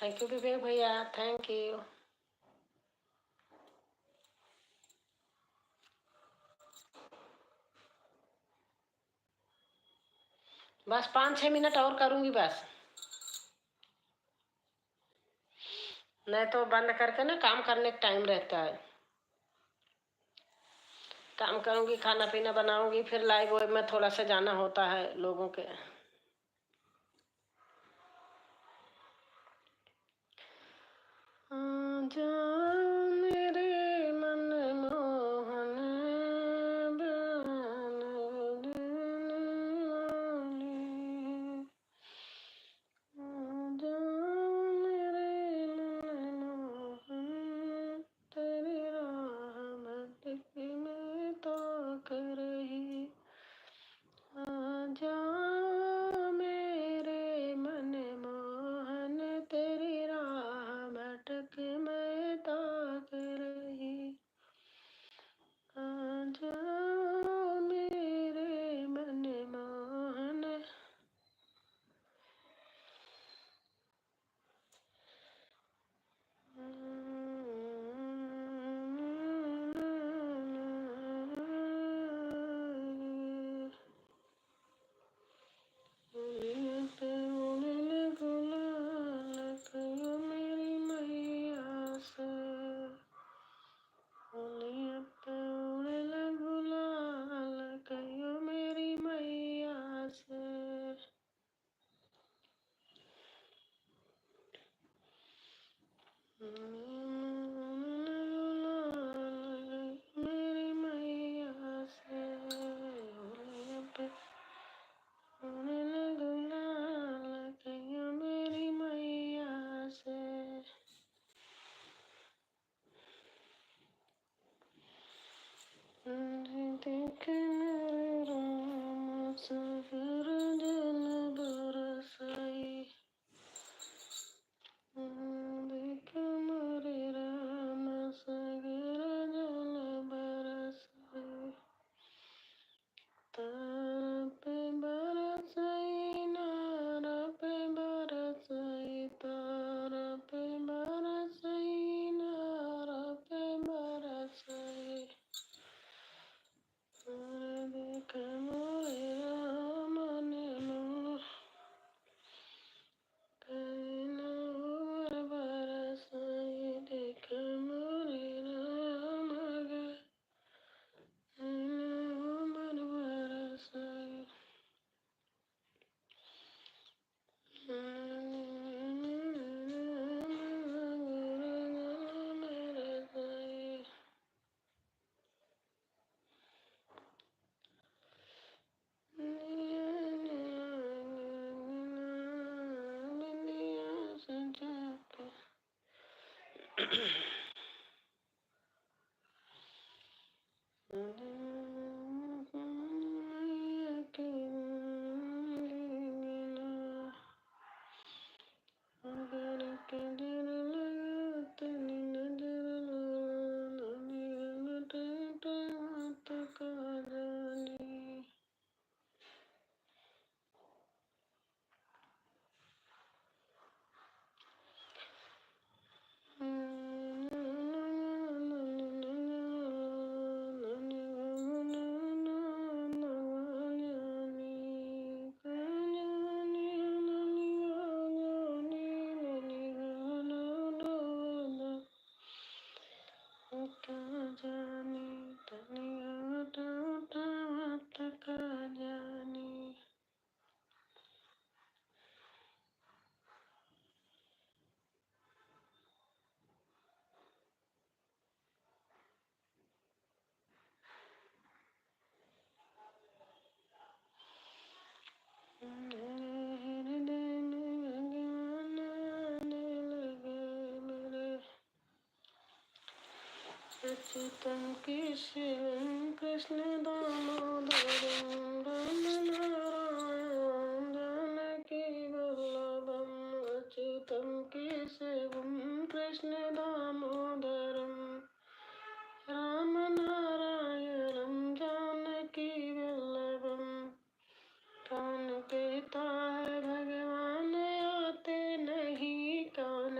A: थैंक यू विवेक भैया, थैंक यू। बस 5-6 मिनट और करूंगी बस, नहीं तो बंद करके ना काम करने का टाइम रहता है। काम करूंगी, खाना पीना बनाऊंगी, फिर लाइव वेब में थोड़ा सा जाना होता है लोगों के। जा मेरे मनमोहन बन वाली, जा मेरे मनमोहन तेरी राह में ताक रही, आजा मेरे मनमोहन तेरी राह भटक मैं ताक रही, आजा मेरे मनमोहन। मेरी मैया से गुलाल कहियो मेरी मैया से, मेरी मैया से गुलाल कहियो मेरी मैया से। देख मेरे राम सागर जल बरसाई, देख मेरे राम सागर जल बरसाई, तारा पे बरसाई नारा पे बरसाई, तारा पे बरसाई नारा पे बरसाई, देख मोरे राम ने मोर कहना उमर बरसाई, देख मोरे राम कहना उमर बरसाई, अगर कदर लगा तेरी नजर तक जानी, जानी। हृदय में भगवान आने लगे मेरे, अच्युतम केशवम कृष्ण दामोदरम राम नारायण जानकी वल्लभम, अच्युतम केशवम कृष्ण दामोदरम राम नारायणम जानकी वल्लभम। कौन कहता है भगवान आते नहीं, कौन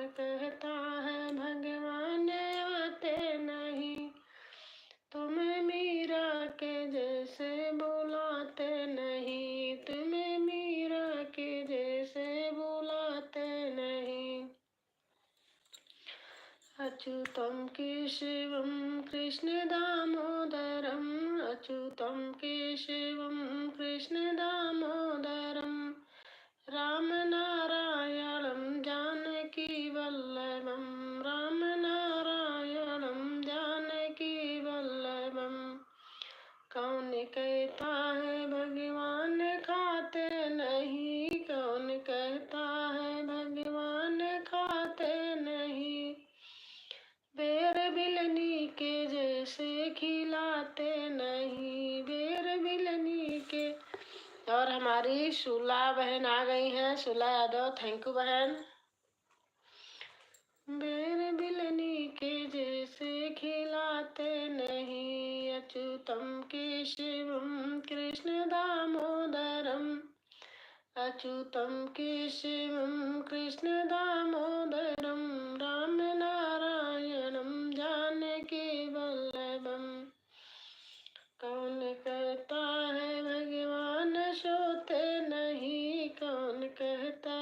A: अच्युतं केशवं कृष्ण दामोदरम् अच्युतं केशवं कृष्ण दामोदरम् रामनारायणं जानकी वल्लभं रामनारायणं जानकी वल्लभं कौन कहता है भगवान खाते नहीं कौन कहता है भगवान खाते नहीं बेर बिलनी के जैसे खिलाते नहीं बेर बिलनी के। और हमारी सुला बहन आ गई हैं, सुला यादव, थैंक यू बहन। बेर बिलनी के जैसे खिलाते नहीं अच्युतम केशवम कृष्ण दामोदरम अच्युतम केशवम कृष्ण दामोदरम राम नारायणम जानकी वल्लभम कौन कहता है भगवान सोते नहीं कौन कहता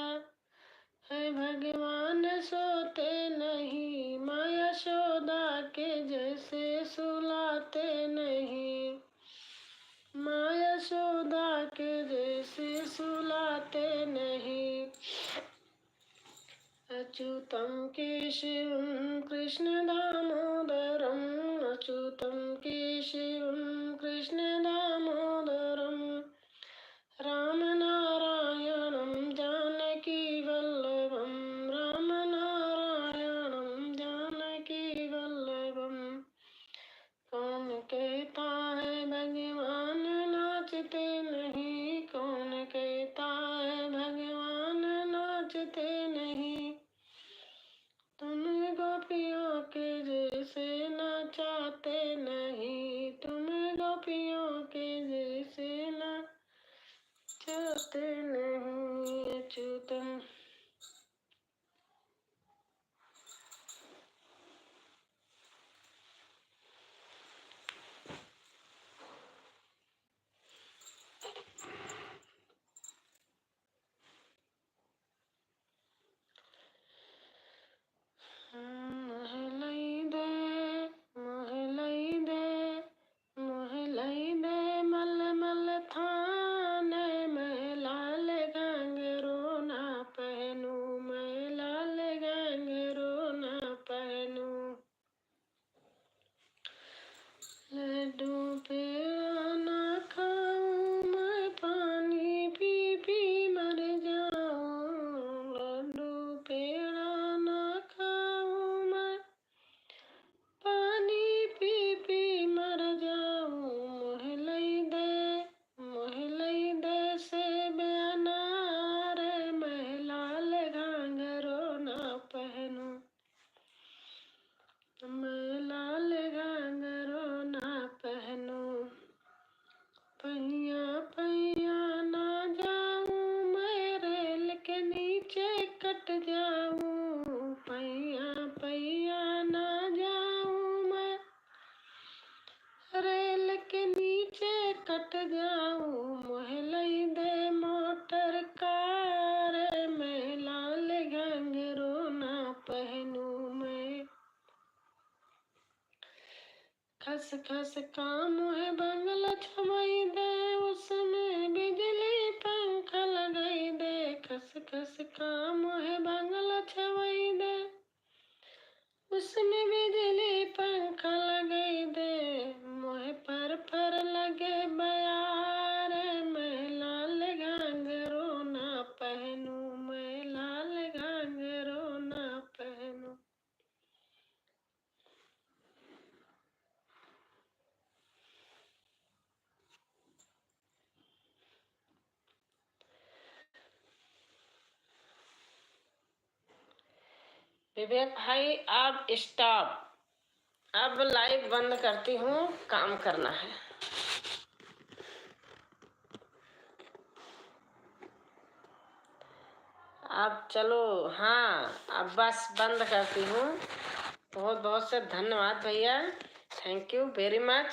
A: है भगवान सोते नहीं माँ यशोदा के जैसे सुलाते नहीं माँ यशोदा के जैसे सुलाते नहीं अच्युतं केशवं कृष्ण दामोदरम् अच्युतं केशवं कृष्ण दामोदरम् रामनारायणं जानकी वल्लभं रामनारायणं जानकी वल्लभं कौन कहता है भगवान नाचते नहीं कौन कहता है भगवान नाचते नहीं तुम गोपियों के जैसे नाचाते नहीं तुम गोपियों के जैसे नाचाते नहीं अच्युतम लड्डू पेड़ा ना खाऊं मैं पानी पी पी मर जाऊं लड्डू पेड़ा ना खाऊं मैं पानी पी पी मर जाऊं मोह लई दे से बयानार मैं लाल घांघरो ना पहनूं मैं लाल घांघरो ना पहनूं पहिया पहिया ना जाऊं मैं रेल के नीचे कट जाऊं पहिया पहिया ना जाऊं मैं रेल के नीचे कट जाऊं मोह लई दे मोटर कार मैं लाल घांघरो ना पहनूं मैं खस खस काम है बंगला छवाई दे उसमें बिजली पंखा लगाई दे खस खस काम है बंगला छवाई दे उसमें बिजली पंखा लगाई दे मोह पर लगे बयार मैं लाल घांघरो ना पहनूं मैं लाल घांघरो ना पहनूं विवेक भाई अब स्टॉप अब लाइव बंद करती हूँ काम करना है अब चलो हाँ अब बस बंद करती हूँ बहुत बहुत से धन्यवाद भैया थैंक यू वेरी मच